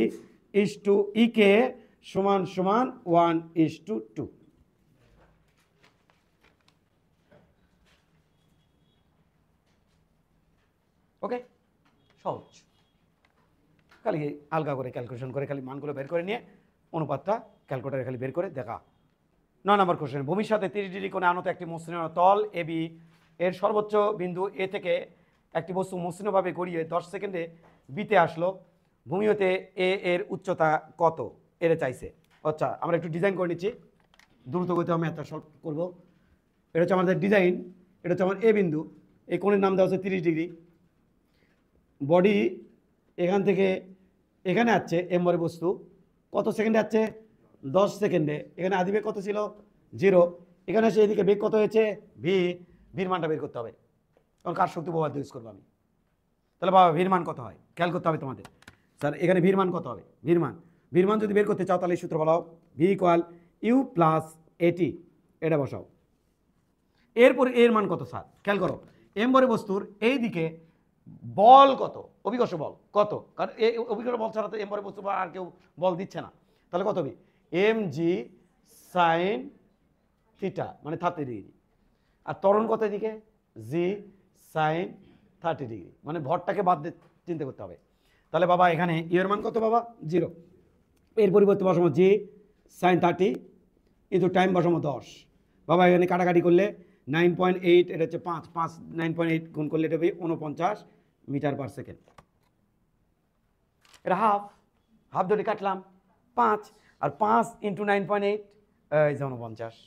ইস টু ইকে সমান সমান 1:2। ওকে, সহজ। খালি আলগা করে ক্যালকুলেশন করে খালি মানগুলো বের করে নিয়ে অনুপাতটা ক্যালকুলেটারে খালি বের করে দেখা। 9 নম্বর কোশ্চেন, ভূমির সাথে 30 ডিগ্রি কোণে আনত একটি মসৃণ তল এবি এর সর্বোচ্চ বিন্দু এ থেকে একটি বস্তু মসৃণভাবে গড়িয়ে 10 সেকেন্ডে বিতে আসলো। ভূমি হতে এ এর উচ্চতা কত? এর চাইছে। আচ্ছা, আমরা একটু ডিজাইন করে নিচ্ছি, দ্রুত গতিতে আমি একটা সলভ করবো। এটা হচ্ছে আমাদের ডিজাইন, এটা হচ্ছে আমার এ বিন্দু, এই কোণের নাম দেওয়া হচ্ছে 30 ডিগ্রি। বডি এখান থেকে এখানে আসছে, এমবরে বস্তু কত সেকেন্ডে আসছে? 10 সেকেন্ডে। এখানে আদিবে কত ছিল? 0। এখানে এসে এদিকে বেগ কত হয়েছে ভি, ভির মানটা বের করতে হবে, কারণ কার শক্তি উপপাদ্য ইউজ করবো আমি। তাহলে বাবা ভির মান কত হয় খেয়াল করতে হবে তোমাদের। স্যার এখানে ভির মান কত হবে, ভির মান যদি বের করতে চাও তাহলে এই সূত্র বলাও, ভি ইকুয়াল ইউ প্লাস এটি, এটা বসাও। এরপরে এর মান কত স্যার খেয়াল করো, এম বরে বস্তুর এই দিকে বল কত, অভিকর্ষ বল কত, কারণ এই অভিকর্ষ বল ছাড়া তো এম বরে বস্তু আর কেউ বল দিচ্ছে না, তাহলে কত হবে এম জি সাইন থিটা মানে 30 ডিগ্রি, আর ত্বরণ কত এদিকে জি সাইন 30 ডিগ্রি, মানে ভরটাকে বাদ দিয়ে চিন্তা করতে হবে। তাহলে বাবা এখানে ইউ এর মান কত বাবা 0, এর পরিবর্তে বসাবো জি সাইন 30 কিন্তু টাইম বসাবো 10। বাবা এখানে কাটাকাটি করলে 9.8, এটা হচ্ছে 5 9.8 গুণ করলে এটা হবে 49 মিটার পার সেকেন্ড। এটা হাফ ধরে কাটলাম 5, আর 5 ইন্টু 9.8 এই যে 49।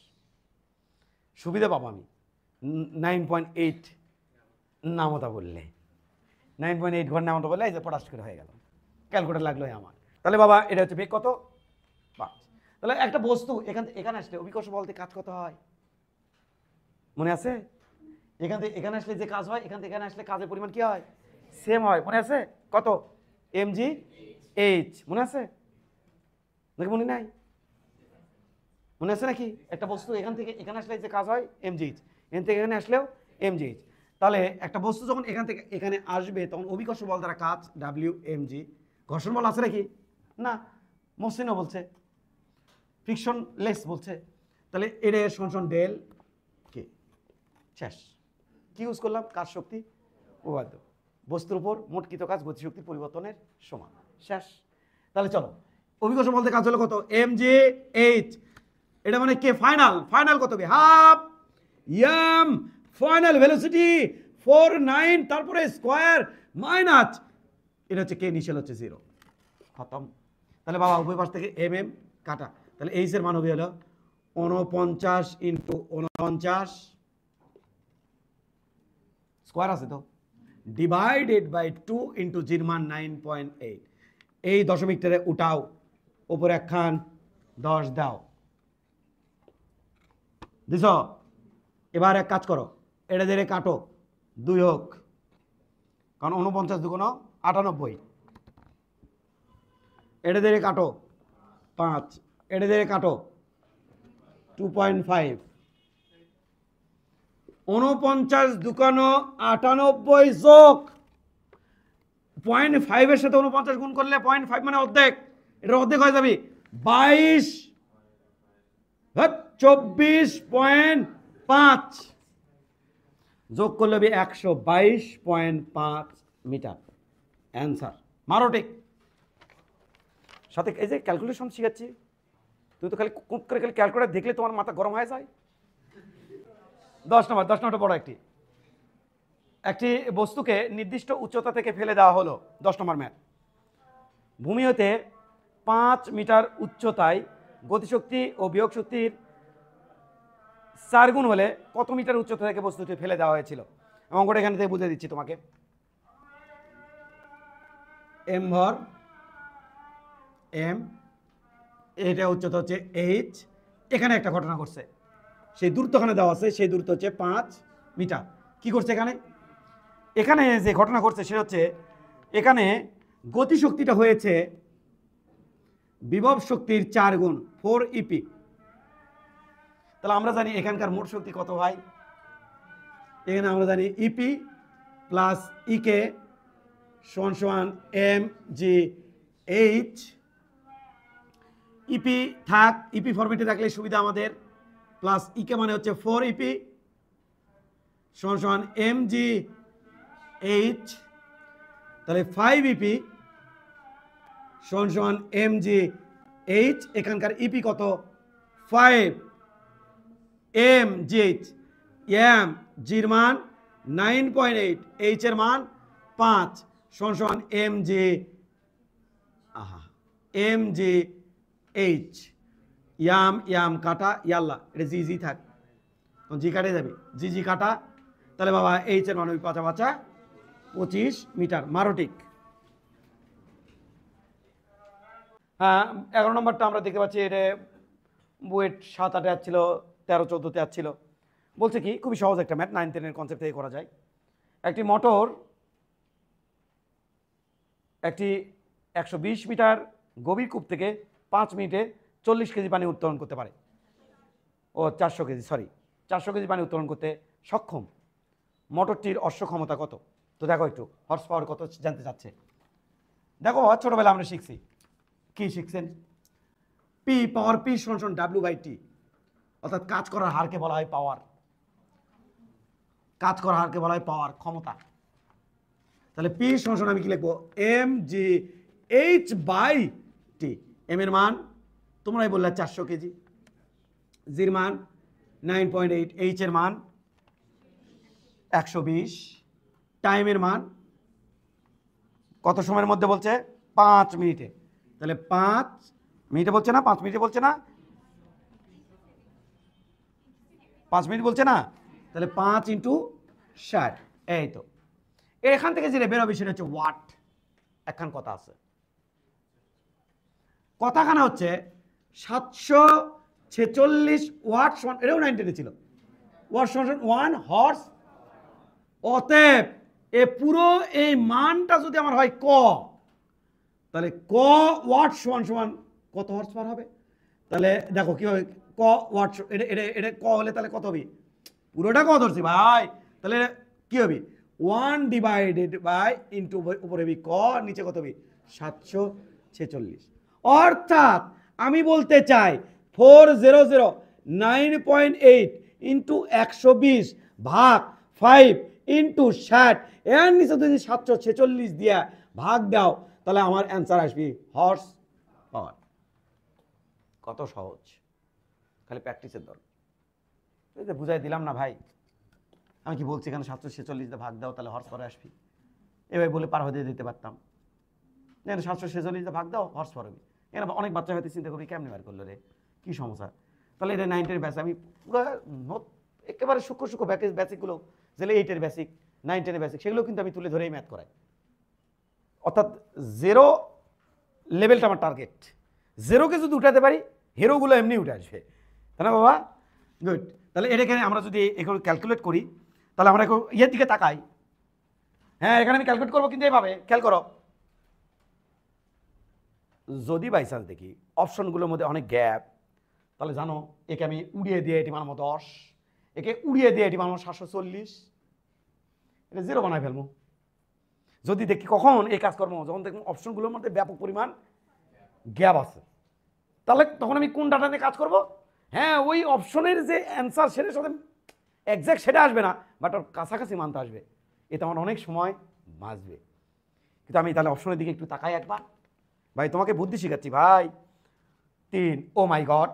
সুবিধা পাবো আমি 9.8 নামতা বললে, 9.8 ঘর নামতা বললে এই যে পটাশ করে হয়ে গেল, ক্যালকুলেটার লাগলো আমার। তাহলে বাবা এটা হচ্ছে বেগ কত 5। তাহলে একটা বস্তু এখানে আসলে অভিকর্ষ বলতে কাজ কত হয় মনে আছে, এখান থেকে এখানে আসলে যে কাজ হয় এখান থেকে এখানে আসলে কাজের পরিমাণ কি হয় সেম হয়, মনে আছে কত এম জি এইচ, মনে আছে নাকি মনে নাই, মনে আছে নাকি? একটা বস্তু এখান থেকে এখানে আসলে যে কাজ হয় এম জি এইচ, এখান থেকে এখানে আসলেও এম জি এইচ। তাহলে একটা বস্তু যখন এখান থেকে এখানে আসবে তখন অভিকর্ষ বল দ্বারা কাজ ডাব্লিউ এম জি, ঘর্ষণ বল আছে নাকি না, মসৃণও বলছে, ফ্রিকশন লেস বলছে, তাহলে এটা সমান ডেল কে, শেষ। কি ইউজ করলাম কাজ শক্তি উপপাদ্য, বস্তুর উপর মোটকৃত কাজ গতিশক্তির পরিবর্তনের সমান, শেষ। তাহলে চলো অভিকর্ষ বলতে কাজ হলো কত এম জি এইচ, এটা মানে কে ফাইনাল কত হবে হাফ এম ফাইনাল ভেলোসিটি 49 তারপরে স্কয়ার মাইনাস এটা হচ্ছে কে ইনিশিয়াল হচ্ছে 0, খতম। তাহলে বাবা উভয় পাশ থেকে এম এম কাটা, তাহলে এইচ এর মান হবে হলো 49 ইন্টু 49 স্কয়ার আছে তো ডিভাইডেড বাই 2 ইন্টু জির মান 9.8, এই দশমিকটারে উঠাও উপরে একখান 10 দাও দিছ। এবার এক কাজ করো এটা দিয়ে কাটো 2 হোক, কারণ 49 দুগুণ 98, এটা দিয়ে কাটো 5, এটা দিয়ে কাটো 2.5, 49 দুগুণ 98 যোগ 0.5 এর সাথে 49 গুণ করলে 0.5 মানে অর্ধেক, এটা অর্ধেক হয়ে যাবে 22 24.5 যোগ করলে হবে 122.5 মিটার অ্যান্সার। মারো ঠিক সাথে এই যে ক্যালকুলেশন শিখাচ্ছি, তুই তো খালি কুপ করে খালি ক্যালকুলেটার দেখলে তোমার মাথা গরম হয়ে যায়। 10 নম্বর বড় একটি বস্তুকে নির্দিষ্ট উচ্চতা থেকে ফেলে দেওয়া হলো, 10 নম্বর ম্যাথ। ভূমি হতে 5 মিটার উচ্চতায় গতিশক্তি ও বিয়োগ শক্তির 4 গুণ হলে কত মিটার উচ্চতা থেকে বস্তুটি ফেলে দেওয়া হয়েছিল? অঙ্কটা এখান থেকে বুঝে দিচ্ছি তোমাকে। এম ভর এম, এটা উচ্চতা হচ্ছে এইচ, এখানে একটা ঘটনা ঘটছে, সেই দূরত্বখানে দেওয়া আছে, সেই দূরত্ব হচ্ছে 5 মিটার। কি করছে এখানে যে ঘটনা ঘটছে সেটা হচ্ছে এখানে গতিশক্তিটা হয়েছে বিভব শক্তির 4 গুণ 4 ইপি। তাহলে আমরা জানি এখানকার মোট শক্তি কত হয়, এখানে আমরা জানি ইপি প্লাস ইকে সমান এম জি এইচ। ইপি থাক, ইপি ফরম্যাটে থাকলে সুবিধা আমাদের, প্লাস ইকে মানে হচ্ছে 4 ইপি সমান এম জি এইচ, তাহলে 5 ইপি সমান এম জি এইচ, এখানকার ইপি কত 5, এম জি এইচ, এম জির মান 9.8, এইচ এর মান 5 সমান এম জি এইচ, ইয়াম কাটা ইয়াল্লা, এটা জি জি থাক, জি কাটে যাবে, জি কাটা। তাহলে বাবা এইচ এর মান ওই 5 25 মিটার। মারো ঠিক। হ্যাঁ 11 নম্বরটা আমরা দেখতে পাচ্ছি এটা বুয়েট 7-8 ছিল, 13-14তে আসছিল। বলছে কি, খুবই সহজ একটা ম্যাথ, 9-10 কনসেপ্ট থেকে করা যায়। একটি মোটর একটি 120 মিটার গভীর কূপ থেকে 5 মিনিটে 40 কেজি পানি উত্তোলন করতে পারে। 400 কেজি, সরি, 400 কেজি পানি উত্তোলন করতে সক্ষম। মোটরটির অশ্ব ক্ষমতা কত? তো দেখো একটু হর্স পাওয়ার কত জানতে চাচ্ছে। দেখো ছোটবেলা আমরা শিখছি, কি শিখছেন? পি পাওয়ার পি সমান W/T, অর্থাৎ কাজ করার হারকে বলা হয় পাওয়ার। কাজ করার হারকে বলা হয় পাওয়ার, ক্ষমতা। তাহলে পি সমান আমি কি লিখবো? mgh/t। এম এর মান তোমরাই বললে 400 কেজি, জির মান 9.8, এইচ এর মান 120, টাইমের মান কত সময়ের মধ্যে বলছে? 5 মিনিটে। তাহলে 5 মিনিটে বলছে না, 5 মিনিটে বলছে না, 5 মিনিট বলছে না? তাহলে 5 × 60, এই তো। এখান থেকে যেটা বেরোবে সেটা হচ্ছে ওয়াট। একখান কথা আছে, কথাখানা হচ্ছে 746 ওয়াট সমান, এটাও 90 ছিল, ওয়াট সমান 1 হর্স। অতএব এ পুরো এই মানটা যদি আমার হয় ক, তাহলে ক ওয়াট সমান সমান কত হর্স পাওয়ার হবে? তাহলে দেখো কি হবে, ক ওয়াট, এটা ক হলে তাহলে কত হবে? পুরোটা ক ধরছি ভাই, তাহলে কি হবে? 1/, ইন্টু উপরে হবে ক, নিচে কত হবে? 746। অর্থাৎ আমি বলতে চাই 400 9.8 ইন্টু 120 ভাগ 5 ইন্টু 60, এর নিচে যদি 746 দিয়া ভাগ দাও, তাহলে আমার অ্যান্সার আসবে হর্স পাওয়ার। কত সহজ, খালি প্র্যাকটিসের দরকার। বুঝাই দিলাম না ভাই? আমি কি বলছি এখানে 746 দিয়ে ভাগ দাও তাহলে হর্স পাওয়ার আসবি, এভাবে বলে পার হয়ে দিতে পারতাম। এখানে 746 দিয়ে ভাগ দাও হর্স পাওয়ার হবে। এখানে অনেক বাচ্চা হয়তো চিন্তা করবি কেমনি বার করলো রে, কি সমস্যা? তাহলে এটা 9-10 ব্যাস, আমি পুরো একেবারে সূক্ষ্ম বেসিকগুলো, যেগুলো 8-এর বেসিক, 9-10-এর বেসিক, সেগুলো কিন্তু আমি তুলে ধরেই ম্যাথ করাই। অর্থাৎ 0 লেভেলটা আমার টার্গেট। 0কে যদি উঠাতে পারি, হিরোগুলো এমনি উঠে আসবে, তাই না বাবা? গুড। তাহলে এটাকে আমরা যদি এগুলো ক্যালকুলেট করি, তাহলে আমরা ইয়ের দিকে তাকাই। হ্যাঁ, এখানে আমি ক্যালকুলেট করবো, কিন্তু এইভাবে খেয়াল করো। যদি বাই চান্স দেখি অপশনগুলোর মধ্যে অনেক গ্যাপ, তাহলে জানো একে আমি উড়িয়ে দিয়ে এটি বানাবো 10, একে উড়িয়ে দিয়ে এটি বানাবো 740, এটা 0 বানায় ফেলবো। যদি দেখি কখন এই কাজ করবো, যখন দেখবো অপশনগুলোর মধ্যে ব্যাপক পরিমাণ গ্যাপ আছে, তাহলে তখন আমি কোন ডাটা নিয়ে কাজ করব? হ্যাঁ, ওই অপশনের যে অ্যান্সার সেটার সাথে এক্স্যাক্ট সেটা আসবে না, বাট ওর কাছাকাছি মানতে আসবে, এতে আমার অনেক সময় বাঁচবে। কিন্তু আমি তাহলে অপশনের দিকে একটু তাকাই একবার। ভাই তোমাকে বুদ্ধি শিখাচ্ছি ভাই। 3, ও মাই গড,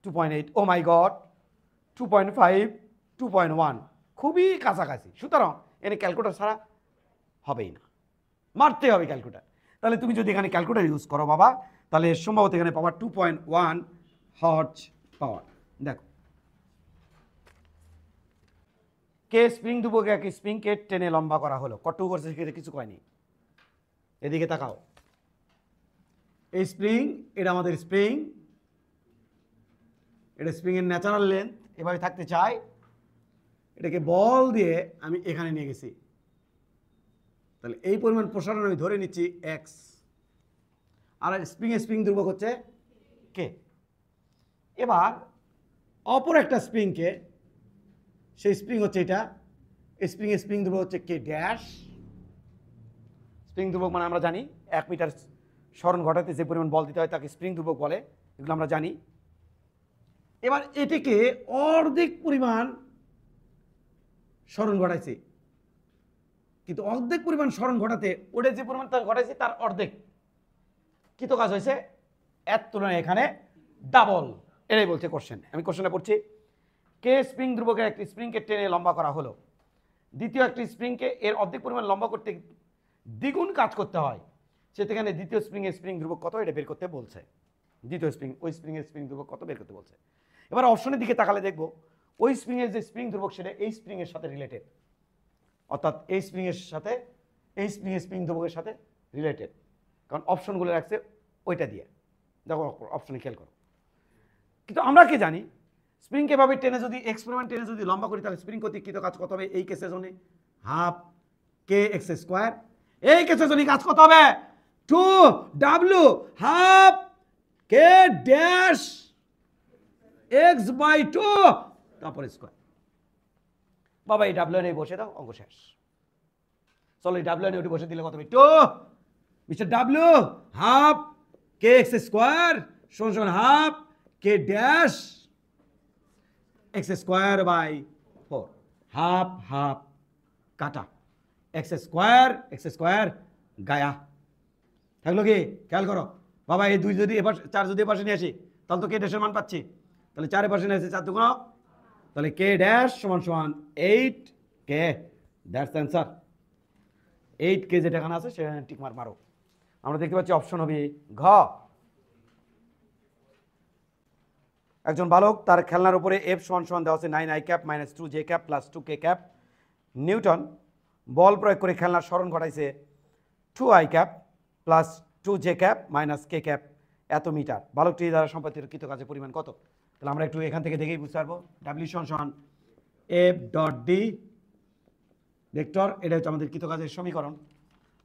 2.8, ও মাই গড, 2.5, 2.1, খুবই কাছাকাছি। সুতরাং এনে ক্যালকুলেটর ছাড়া হবেই না, মারতে হবে ক্যালকুলেটর। তাহলে তুমি যদি এখানে ক্যালকুলেটর ইউজ করো বাবা, তাহলে সম্ভবত এখানে পাওয়ার 2.1 হর্স পাওয়ার। দেখো, কে স্প্রিং দুবোকে এক স্প্রিংকে টেনে লম্বা করা হলো, কত করছে সেক্ষেত্রে কিছু কয়নি। এদিকে তাকাও, এই স্প্রিং, এটা আমাদের স্প্রিং, এটা স্প্রিংয়ের ন্যাচারাল লেন্থ, এভাবে থাকতে চাই। এটাকে বল দিয়ে আমি এখানে নিয়ে গেছি, তাহলে এই পরিমাণ প্রসারণ আমি ধরে নিচ্ছি এক্স, আর স্প্রিং ধ্রুবক হচ্ছে কে। এবার অপর একটা স্প্রিংকে, সেই স্প্রিং হচ্ছে এটা, স্প্রিং ধ্রুবক হচ্ছে কে ড্যাশ। স্প্রিং ধ্রুবক মানে আমরা জানি 1 মিটার সরণ ঘটাতে যে পরিমাণ বল দিতে হয় তাকে স্প্রিং ধ্রুবক বলে, এগুলো আমরা জানি। এবার এটিকে অর্ধেক পরিমাণ সরণ ঘটাইছে, কিন্তু অর্ধেক পরিমাণ সরণ ঘটাতে ওটা যে পরিমাণ ঘটাইছে তার অর্ধেক, কি তো কাজ হয়েছে? এর তুলনায় এখানে ডাবল। এটাই বলছে কোশ্চেন। আমি কোশ্চেনটা পড়ছি। কে স্প্রিং ধ্রুবকের একটি স্প্রিংকে টেনে লম্বা করা হলো, দ্বিতীয় একটি স্প্রিংকে এর অর্ধেক পরিমাণ লম্বা করতে দ্বিগুণ কাজ করতে হয়, সেখানে দ্বিতীয় স্প্রিং ধ্রুবক কত এটা বের করতে বলছে। দ্বিতীয় স্প্রিং, ওই স্প্রিংয়ের স্প্রিং ধ্রুবক কত বের করতে বলছে। এবার অপশনের দিকে তাকালে দেখবো ওই স্প্রিংয়ের যে স্প্রিং ধ্রুবক সেটা এই স্প্রিংয়ের সাথে রিলেটেড, অর্থাৎ এই স্প্রিংয়ের সাথে এই স্প্রিং ধ্রুবকের সাথে রিলেটেড, কারণ অপশনগুলো রাখছে ওইটা দিয়ে। দেখো অপশনে খেয়াল করো। কিন্তু আমরা কি জানি স্প্রিংকে এভাবে টেনে যদি এক্সপেরিমেন্ট টেনে যদি লম্বা করি তাহলে স্প্রিং কর্তৃক কৃত কাজ কত হবে এই কেসের জন্য হাফ কে এক্স স্কোয়ার। এই কেসের জন্য কাজ কত হবে 2w half K dash X by 2 তারপরে স্কোয়ার। বাবা এই ডাব্লিউ নিয়ে বসে দাও, অঙ্ক শেষ। চলো এই ডাব্লিউ নিয়ে বসে দিলে কত হবে 2 mister W half K X square সমান half K dash X square by 4 half half কাটা এক্স স্কোয়ার গায়া থাকলো কি খেয়াল করো বাবা। এই 2 যদি এবার 4 যদি এপাশে নিয়ে আসি তাহলে তো কে ড্যাশের মান পাচ্ছি, তাহলে 4 এপাশে নিয়ে আসি 4 দুগুণ, তাহলে কে ড্যাশ সমান 8 কে, দ্যাটস অ্যান্সার। 8 কে যেটা এখানে আছে সেখানে টিক মারো। আমরা দেখতে পাচ্ছি অপশন হবে ঘ। একজন বালক তার খেলনার উপরে এফ সমান দেওয়া আছে 9 i cap minus 2 j cap plus 2 K cap newton বল প্রয়োগ করে খেলনার স্মরণ ঘটাইছে 2 i cap plus 2 j cap minus K cap এত মিটার। বালকটি দ্বারা সম্পাদিত কৃত কাজের পরিমাণ কত? তাহলে আমরা একটু এখান থেকে দেখেই বুঝতে পারবো। ডাব্লিউ সমান এফ ডট ডি ভেক্টর, এটা হচ্ছে আমাদের কৃত কাজের সমীকরণ।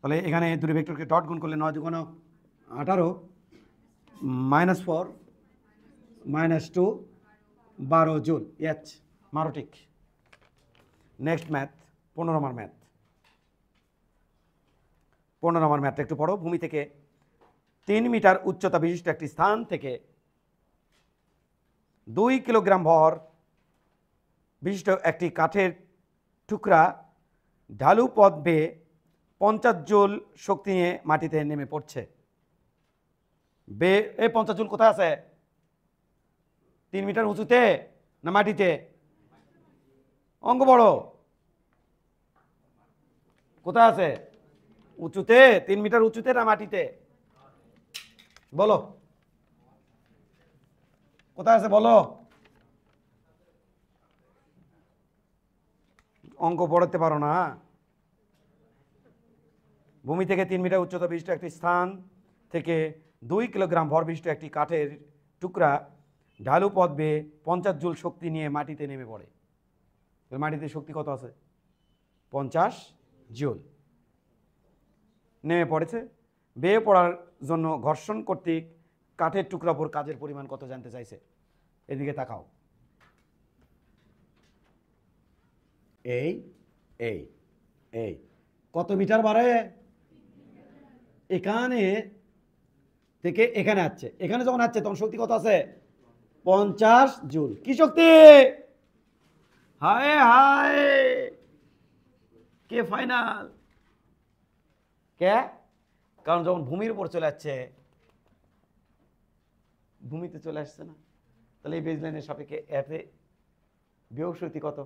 তাহলে এখানে দুটি ভেক্টরকে ডট গুণ করলে 9 দুগুণ 18 মাইনাস 4 মাইনাস 2 12 জুল। এইচ মারোটিক। Next math 15 number math. 15 number ম্যাথটা একটু পড়ো। ভূমি থেকে 3 মিটার উচ্চতা বিশিষ্ট একটি স্থান থেকে 2 কিলোগ্রাম ভর বিশিষ্ট একটি কাঠের টুকরা ঢালু পথ বেয়ে 50 জুল শক্তি নিয়ে মাটিতে নেমে পড়ছে। এই 50 জুল কোথায় আছে? 3 মিটার উঁচুতে না মাটিতে? অঙ্ক বড়। কোথায় আছে? উঁচুতে। 3 মিটার উঁচুতে না মাটিতে? বলো কোথায় আছে বলো। অঙ্ক পড়াতে পারো না। ভূমি থেকে 3 মিটার উচ্চতা বিশিষ্ট একটি স্থান থেকে 2 কিলোগ্রাম ভর বিশিষ্ট একটি কাঠের টুকরা ঢালু পথ বেয়ে 50 জুল শক্তি নিয়ে মাটিতে নেমে পড়ে। মাটিতে শক্তি কত আছে? 50 জুল নেমে পড়েছে। বেয়ে পড়ার জন্য ঘর্ষণ কর্তৃক কাঠের টুকরা উপর কাজের পরিমাণ কত জানতে চাইছে। এদিকে তাকাও। এই এই এই কত মিটার বাড়ে? এখানে থেকে এখানে আসছে, এখানে যখন আসছে তখন শক্তি কত আছে? 50 জুল। কি শক্তি? হায় হায়, কে ফাইনাল? কে? কারণ যখন ভূমির উপর চলে যাচ্ছে, ভূমিতে চলে আসছে না, তাহলে এই বেজলাইনের সাপেক্ষে এতে বিয়োগ শক্তি কত?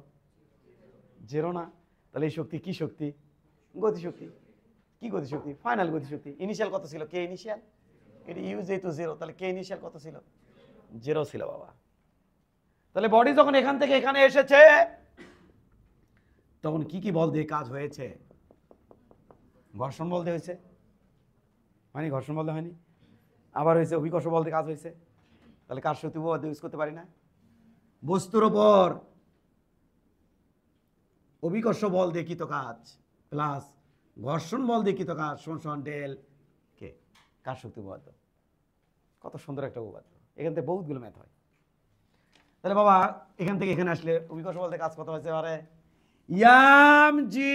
0 না। তাহলে এই শক্তি কি শক্তি? গতিশক্তি। কি গতিশক্তি? ফাইনাল গতিশক্তি। ইনিশিয়াল কত ছিল? কে ইনিশিয়াল। এটা ইউ যেহেতু 0, তাহলে কে ইনিশিয়াল কত ছিল? 0 ছিল বাবা। তাহলে বডি যখন এখান থেকে এখানে এসেছে তখন কি কি বল দিয়ে কাজ হয়েছে? ঘর্ষণ বল দিয়ে হয়েছে, হয়নি? ঘর্ষণ বল দিয়ে হয়নি। আবার হয়েছে অভিকর্ষ বল দিয়ে কাজ হয়েছে। তাহলে কার শক্তি ইউজ করতে পারি না? বস্তুর ওপর অভিকর্ষ বল দিয়ে কৃত কাজ প্লাস ঘর্ষণ বল দিয়ে কৃত কাজ সমান ডেল কে। কার শক্তি উপপাদ্য। কত সুন্দর একটা উপপাদ্য। এখান থেকে বহুতগুলো ম্যাথ হয়। তাহলে বাবা এখান থেকে এখানে আসলে অভিকর্ষ বল দিয়ে কাজ কত হয়েছে? পারে এম জি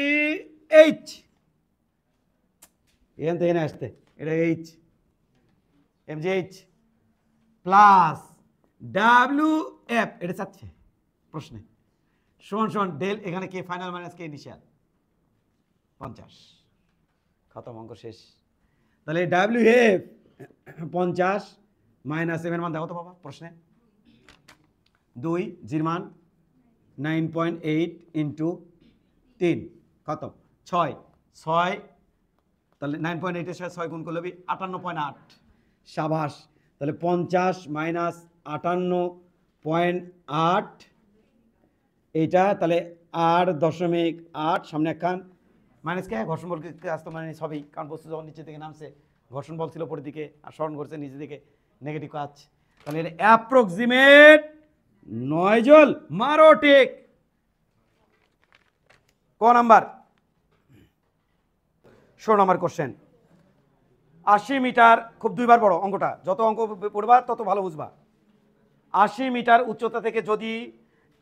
এইচ। এখান থেকে এখানে আসতে এটা H, M G H plus W F, এটা চাচ্ছে প্রশ্নে, সমান ডেল এখানে K final minus K initial 50। খতম, অঙ্ক শেষ। তাহলে ডাব্লিউ এফ 50 মাইনাস এম এর মান দেখো তো বাবা প্রশ্নে। 2 জির মান 9.8 ইন্টু 3 খতম 6 6। তাহলে 9.8 এর সাথে 6 গুণ করলে 58.8। সাবাস। তাহলে 50 মাইনাস 58.8 এইটা, তাহলে 8.8 সামনে একখান মাইনাস কে ঘর্ষণ বলকে আসতো মানে সবই, কারণ বস্তু যখন নিচে থেকে নামছে ঘর্ষণ বল ছিল উপরের দিকে আর স্মরণ করছে নিচে দিকে নেগেটিভ কাজ। তাহলে এটা অ্যাপ্রক্সিমেট 9 জুল। মারো ঠিক। ক নাম্বার? 16 নম্বর কোশ্চেন। 80 মিটার, খুব দুইবার বড় অঙ্কটা, যত অঙ্ক পড়বা তত ভালো বুঝবা। 80 মিটার উচ্চতা থেকে যদি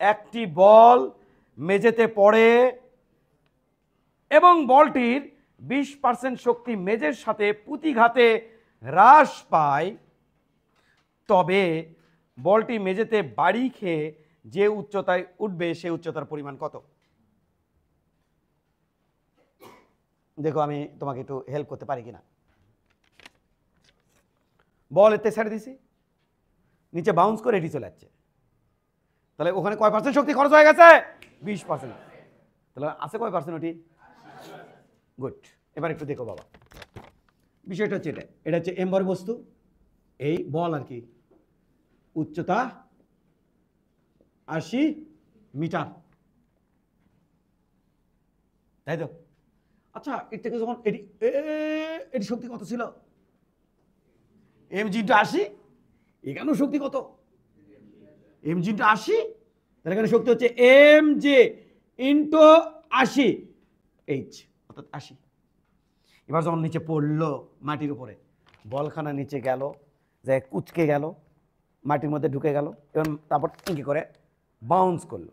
একটি বল মেঝেতে পড়ে এবং বলটির 20% শক্তি মেঝের সাথে প্রতিঘাতে হ্রাস পায়, তবে বলটি মেঝেতে বাড়ি খেয়ে যে উচ্চতায় উঠবে সে উচ্চতার পরিমাণ কত? দেখো আমি তোমাকে একটু হেল্প করতে পারি কিনা। বল এতে ছেড়ে দিছি, নিচে বাউন্স করে এটি চলে যাচ্ছে, তাহলে ওখানে কয় পার্সেন্ট শক্তি খরচ হয়ে গেছে? 20%। তাহলে আছে কয় পার্সেন্ট ওটি? গুড। এবার একটু দেখো বাবা, বিষয়টা হচ্ছে এটা হচ্ছে এম্বর বস্তু, এই বল আর কি, উচ্চতা 80 মিটার, তাই তো? আচ্ছা, এর থেকে যখন এটি শক্তি কত ছিল? mg × 80। এখানেও শক্তি কত? mg × 80। তাহলে এখানে শক্তি হচ্ছে mg × 80 h, অর্থাৎ 80। এবার যখন নিচে পড়লো মাটির উপরে, বলখানা নিচে গেল, যে কুচকে গেল, মাটির মধ্যে ঢুকে গেল, এবং তারপর কি করে বাউন্স করলো,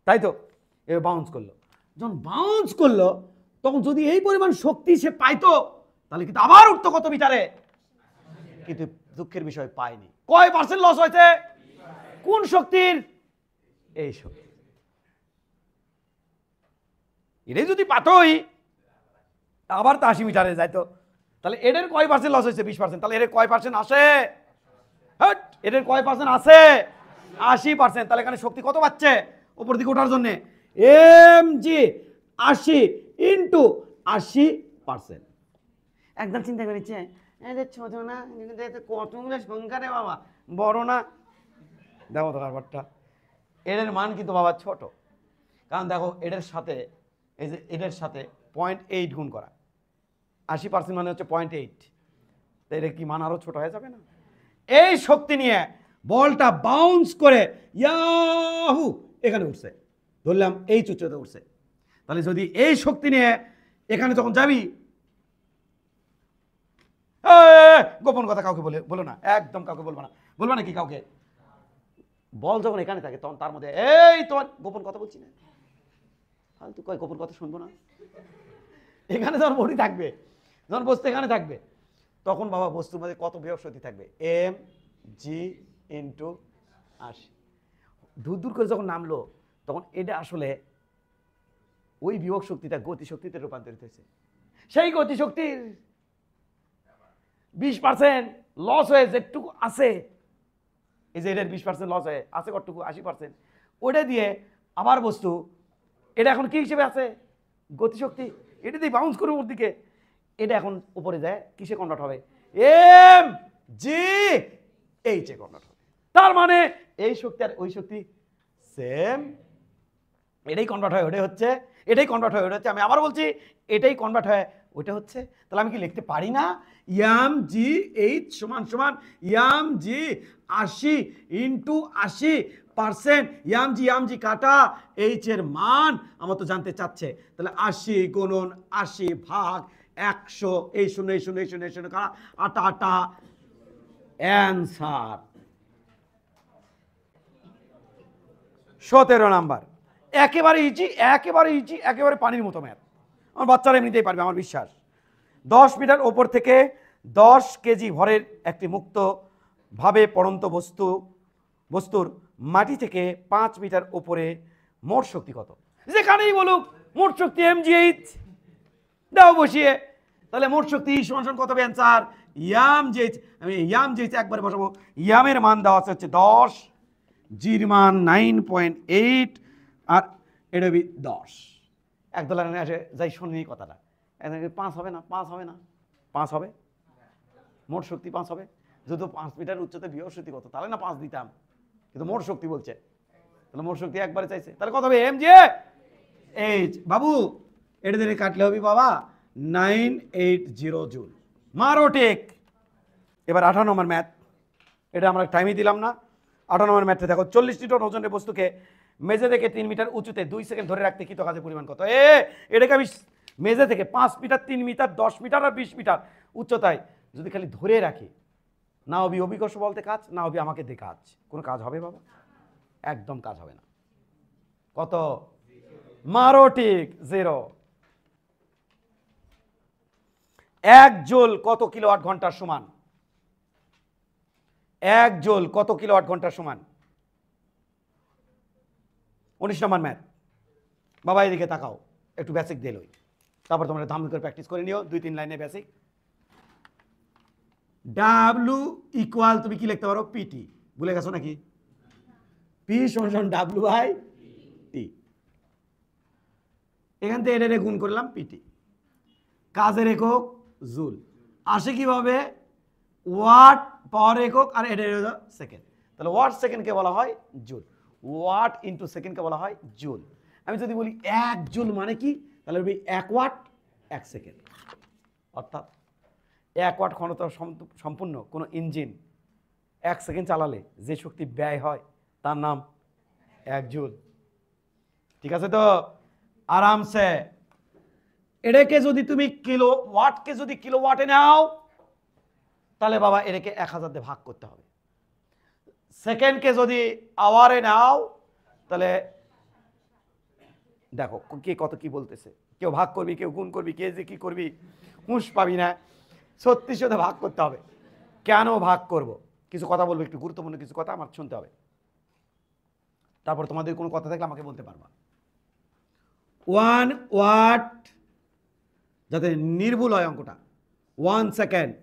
তাই তো? এবার বাউন্স করলো, যখন বাউন্স করলো তখন যদি এই পরিমাণ শক্তি সে পাইতো, তাহলে কিন্তু আবার উঠতো কত মিটারে? কিন্তু দুঃখের বিষয় পায়নি। কয় পার্সেন্ট লস হয়েছে? কোন শক্তির? এই শক্তি। এটাই যদি পাতই আবার তো 80 মিটারে যাইতো, তাহলে এদের কয় পার্সেন্ট লস হয়েছে? 20%। তাহলে এদের কয় পার্সেন্ট আসে? এদের কয় পার্সেন্ট আছে? 80%। তাহলে এখানে শক্তি কত পাচ্ছে উপর দিকে ওঠার জন্য? mg 80 × 80%। একদম চিন্তা করেছে, এদের ছোট না, কতগুলো সংখ্যা রে বাবা, বড় না? দেখো তো ব্যাপারটা, এদের মান কিন্তু বাবা ছোট, কারণ দেখো এদের সাথে, এই যে এদের সাথে 0.8 গুণ করা, 80% মানে হচ্ছে 0.8, তাই এটা কি মান আরো ছোট হয়ে যাবে না? এই শক্তি নিয়ে বলটা বাউন্স করে ইয়াহু এখানে উঠছে, ধরলাম এই উচ্চতাতে উঠছে, তাহলে যদি এই শক্তি নিয়ে এখানে যখন যাবি, গোপন কথা কাউকে বলো না, একদম কাউকে বলবা না, বলবা নাকি কাউকে? বল যখন এখানে থাকে তখন তার মধ্যে এই তোমার গোপন কথা বলছি না, ফালতু কয় গোপন কথা শুনবো না। এখানে যখন বডি থাকবে, যখন বস্তু এখানে থাকবে, তখন বাবা বস্তুর মধ্যে কত বিভব শক্তি থাকবে? mg × 80। দূর দূর করে যখন নামলো তখন এটা আসলে ওই বিভব শক্তিটা গতিশক্তিতে রূপান্তরিত হয়েছে। সেই গতিশক্তির 20% লস হয়ে যেটুকু আছে, এই যে এটার 20% লস হয়ে আছে কতটুকু? 80%। ওটা দিয়ে আবার বস্তু, এটা এখন কি হিসেবে আছে? গতিশক্তি। এটা দিয়ে বাউন্স করে ওর দিকে, এটা এখন উপরে যায়, কিসে কনভার্ট হবে? mg h এ কনভার্ট হবে। তার মানে এই শক্তি আর ওই শক্তি সেম, এটাই কনভার্ট হয়, ওটাই হচ্ছে, এটাই কনভার্ট হয় ওটা হচ্ছে, আমি আবার বলছি এটাই কনভার্ট হয় ওইটা হচ্ছে। তাহলে আমি কি লিখতে পারি না mg h = mg 80 × 80%, mg কাটা h এর মান আমার তো জানতে চাচ্ছে, তাহলে 80 × 80/100, এই 0 এই 0 এই 0 এই 0 কাটা, আটা আটা, অ্যান্সার 17 নাম্বার। একেবারে ইজি, একেবারে ইজি, একেবারে পানির মতো ম্যাথ, আমার বাচ্চারা এমনিতেই পারবে আমার বিশ্বাস। 10 মিটার ওপর থেকে 10 কেজি ভরের একটি মুক্ত ভাবে পড়ন্ত বস্তুর মাটি থেকে 5 মিটার উপরে মোট শক্তি কত? যেখানেই বলুক মোট শক্তি mg h দাও বসিয়ে, তাহলে মোট শক্তি সমান কত হবে? Answer mg h। আমি mg h একবারে বসাবো, এর মান দেওয়া আছে 10, জির মান 9.8, আর এটা হবে 10। এক ডলার আসে যাই শুনি কথাটা, 5 হবে না? 5 হবে না? 5 হবে, মোট শক্তি 5 হবে। যদি 5 মিটার উচ্চতা বিভব শক্তি কত, তাহলে না 5 দিতাম, কিন্তু মোট শক্তি বলছে, তাহলে মোট শক্তি একবারে চাইছে, তাহলে কত হবে? mg h। বাবু এটা দিয়ে কাটলে হবে বাবা 980 জুল। মারো টেক। এবার 18 নম্বর ম্যাথ, এটা আমরা টাইমই দিলাম না, 8 নম্বর ম্যাথে দেখো 40 টন ওজনের বস্তুকে মেঝে থেকে 3 মিটার উঁচুতে 2 সেকেন্ড ধরে রাখতে কৃত কাজের পরিমাণ কত? এটাকে আমি মেঝে থেকে 5 মিটার, 3 মিটার, 10 মিটার আর 20 মিটার উচ্চতায় যদি খালি ধরে রাখি, না হবি অভিকর্ষ বলতে কাজ, না হবি আমাকে দিয়ে কাজ, কোনো কাজ হবে বাবা? একদম কাজ হবে না। কত? মারো ঠিক 0। 1 জুল কত কিলোওয়াট ঘন্টার সমান? 1 জুল কত কিলোওয়াট ঘন্টার সমান? 19 নম্বর ম্যাথ। বাবা এদিকে তাকাও, একটু বেসিক দিয়ে লই, তারপর তোমরা ধাম করে প্র্যাকটিস করে নিও 2-3 লাইনে বেসিক। ডাব্লু ইকুয়াল তুমি কি লিখতে পারো? পিটি। ভুলে গেছো নাকি? পি সমান ডাব্লু বাই টি। এখান থেকে এটা গুণ করলাম পিটি। কাজের একক জুল। আসে কিভাবে? ওয়াট পাওয়ার একক, আর এটা হলো সেকেন্ড। তাহলে ওয়াট সেকেন্ডকে বলা হয় জুল, ওয়াট ইন্টু সেকেন্ডকে বলা হয় জুল। আমি যদি বলি 1 জুল মানে কি, তাহলে 1 ওয়াট 1 সেকেন্ড। অর্থাৎ 1 ওয়াট ক্ষমতা সম্পূর্ণ কোনো ইঞ্জিন 1 সেকেন্ড চালালে যে শক্তি ব্যয় হয় তার নাম 1 জুল। ঠিক আছে তো? আরামসে। এটাকে যদি তুমি কিলো ওয়াটকে যদি কিলো ওয়াটে নাও, তাহলে বাবা এটাকে 1000 দিয়ে ভাগ করতে হবে। সেকেন্ডকে যদি আওয়ারে নাও, তাহলে দেখো কে কত কি বলতেছে, কেউ ভাগ করবি, কেউ গুণ করবি, কে যে কি করবি হুঁশ পাবি না। 36 ভাগ করতে হবে। কেন ভাগ করব? কিছু কথা বলবো, একটু গুরুত্বপূর্ণ কিছু কথা আমার শুনতে হবে, তারপর তোমাদের কোনো কথা থাকলে আমাকে বলতে পারবা। 1 ওয়াট, যাতে নির্ভুল হয় অঙ্কটা, 1 সেকেন্ড।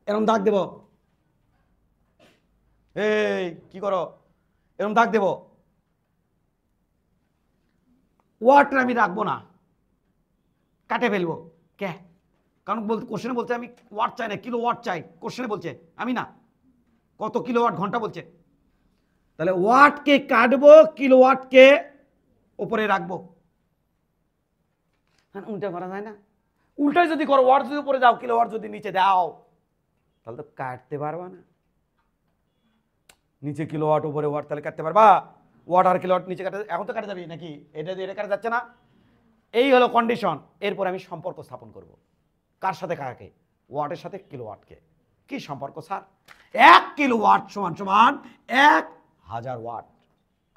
এরকম দাগ দেব, এই কি করো, এরকম দাগ দেব। ওয়াটটা আমি রাখবো না, কাটে ফেলবো। কে? কারণ বলতে কোশ্চেনে বলছে আমি ওয়াট চাই না, কিলো ওয়াট চাই। কোশ্চেনে বলছে, আমি না, কত কিলো ওয়াট ঘন্টা বলছে। তাহলে ওয়াটকে কাটবো, কিলো ওয়াটকে উপরে রাখবো। হ্যাঁ, উল্টা করা যায় না? উল্টাই যদি করো, ওয়াট যদি উপরে যাও, কিলো ওয়াট যদি নিচে দাও, তাহলে তো কাটতে পারবা না। নিচে কিলো ওয়াট, উপরে ওয়াট, তাহলে কাটতে পারবা? ওয়াট আর কিলো ওয়াট নিচে কাটে, এখন তো কাটে যাবি নাকি? এটা দিয়ে এটা কাটা যাচ্ছে না। এই হলো কন্ডিশন। এরপর আমি সম্পর্ক স্থাপন করব। কার সাথে কাকে? ওয়াটের সাথে কিলো ওয়াটকে। কি সম্পর্ক স্যার? 1 কিলো ওয়াট সমান সমান 1000 ওয়াট।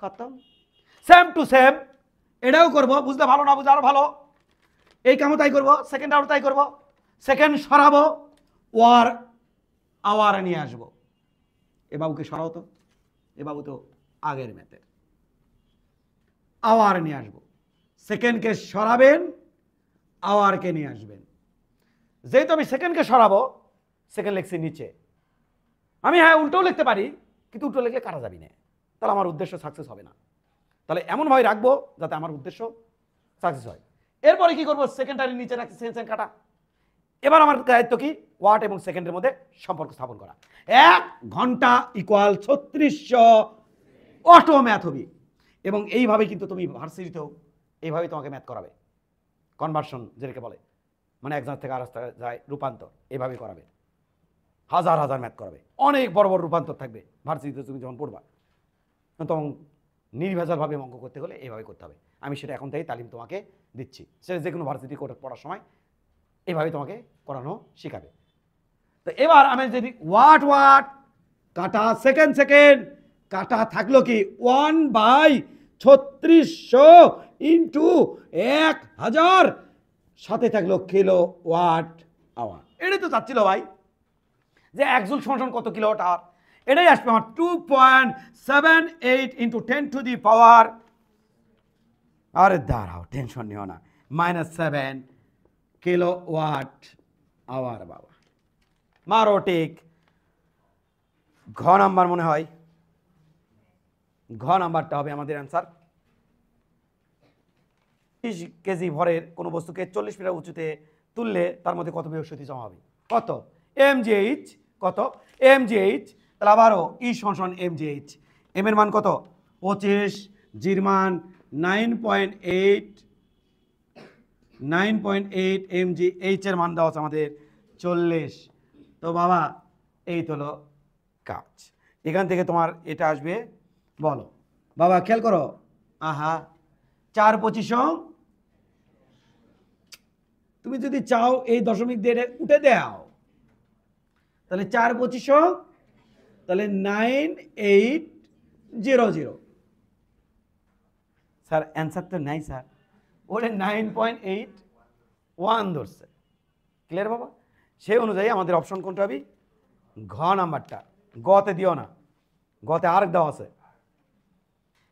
খতম। সেম টু সেম এটাও করব। বুঝতে ভালো না বুঝলে আরো ভালো। এই কামও তাই করবো, সেকেন্ড আরও তাই করবো। সেকেন্ড সরাবো, ওয়ার আওয়ার নিয়ে আসবো। এ বাবুকে সরাও তো, এ বাবু তো আগের ম্যাথের। আওয়ার নিয়ে আসবো, সেকেন্ডকে সরাবেন, আওয়ারকে নিয়ে আসবেন। যেহেতু আমি সেকেন্ডকে সরাবো, সেকেন্ড লিখছি নিচে। আমি হ্যাঁ উল্টোও লিখতে পারি, কিন্তু উল্টো লিখলে কাটা যাবি না, তাহলে আমার উদ্দেশ্য সাকসেস হবে না। তাহলে এমনভাবে রাখবো যাতে আমার উদ্দেশ্য সাকসেস হয়। এরপরে কি করবো? সেকেন্ডটারি নিচে রাখছি, সেকেন্ড কাটা। এবার আমার দায়িত্ব কি? ওয়াট এবং সেকেন্ডের মধ্যে সম্পর্ক স্থাপন করা। 1 ঘন্টা ইকুয়াল 3600 অটো ম্যাথ হবে। এবং এইভাবে কিন্তু তুমি ভার্সিটিতেও এইভাবেই তোমাকে ম্যাথ করাবে। কনভার্সন যেটাকে বলে, মানে এক জায়গা থেকে আর যায় রূপান্তর, এইভাবেই করাবে। হাজার হাজার ম্যাথ করাবে, অনেক বড় বড় রূপান্তর থাকবে ভার্সিটিতে তুমি যখন পড়বা। তখন নির্ভেজালভাবে অঙ্ক করতে হলে এইভাবে করতে হবে। আমি সেটা এখন থেকেই তালিম তোমাকে দিচ্ছি। সেটা যে কোনো ভার্সিটি পড়ার সময় এইভাবে তোমাকে করানো শেখাবে। তো এবার আমি যদি ওয়াট ওয়াট কাটা, সেকেন্ড সেকেন্ড কাটা, থাকলো কি 1/3600 ইন্টু 1000, সাথে থাকলো কিলো ওয়াট আওয়ার। এটাই তো চাচ্ছিল ভাই, যে 1 জুল সমান কত কিলো ওয়াট আওয়ার। এটাই আসবে আমার 2.78 ইন্টু 10 টু দি পাওয়ার, আরে দাঁড়াও টেনশন নিও না, -7 কিলো ওয়াট আওয়ার। বাবা মারো ঠিক। ঘ নাম্বার মনে হয়, ঘ নাম্বারটা হবে আমাদের অ্যান্সার। 30 কেজি ভরের কোনো বস্তুকে 40 মিটার উঁচুতে তুললে তার মধ্যে কত বিভব শক্তি জমা হবে? কত? mgh। কত? mgh। তাহলে আবারও ই সমান mgh। এম এর মান কত? 25, জির মান 9.8 mgh এর মান দেওয়া আছে আমাদের 40। তো বাবা এই তো হলো কাজ। এখান থেকে তোমার এটা আসবে, বলো বাবা খেয়াল করো, আহা 4/25 তুমি যদি চাও এই দশমিক দিয়ে উঠে দাও তাহলে 4/25 তাহলে 9800। স্যার অ্যান্সার তো নাই স্যার, ওরে 9.81 ধরছে। ক্লিয়ার বাবা? সেই অনুযায়ী আমাদের অপশন কোনটা হবে? ঘ নাম্বারটা। গতে দিও না, গতে আর দেওয়া আছে।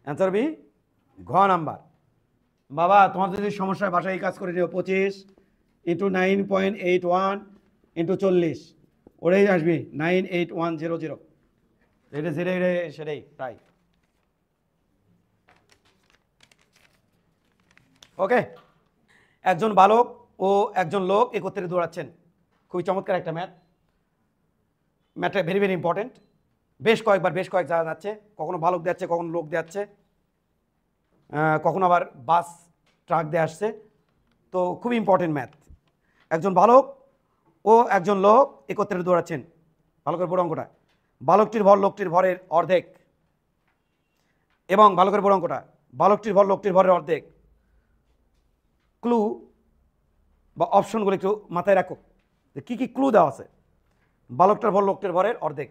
অ্যান্সার বি ঘ নাম্বার। বাবা তোমার যদি সমস্যায় বাসায় এই কাজ করে নিও, 25 × 9.81 × 40 ওটাই আসবি 98100। এটা সেটাই তাই। ওকে, একজন বালক ও একজন লোক একত্রে দৌড়াচ্ছেন। খুবই চমৎকার একটা ম্যাথ। ম্যাথটা ভেরি ভেরি ইম্পর্টেন্ট। বেশ কয়েক জায়গা যাচ্ছে, কখনো বালক দেখাচ্ছে, কখনো লোক দেখাচ্ছে, কখনো আবার বাস ট্রাক দিয়ে আসছে। তো খুবই ইম্পর্টেন্ট ম্যাথ। একজন বালক ও একজন লোক একত্রে দৌড়াচ্ছেন। বালকের বড় অঙ্কটা, বালকটির ভর লোকটির ভরের অর্ধেক, এবং বালকের বড় অঙ্কটা বালকটির ভর লোকটির ভরের অর্ধেক। ক্লু বা অপশনগুলো একটু মাথায় রাখো যে কী কী ক্লু দেওয়া আছে। বালকটার ভর লোকটির ভরের অর্ধেক,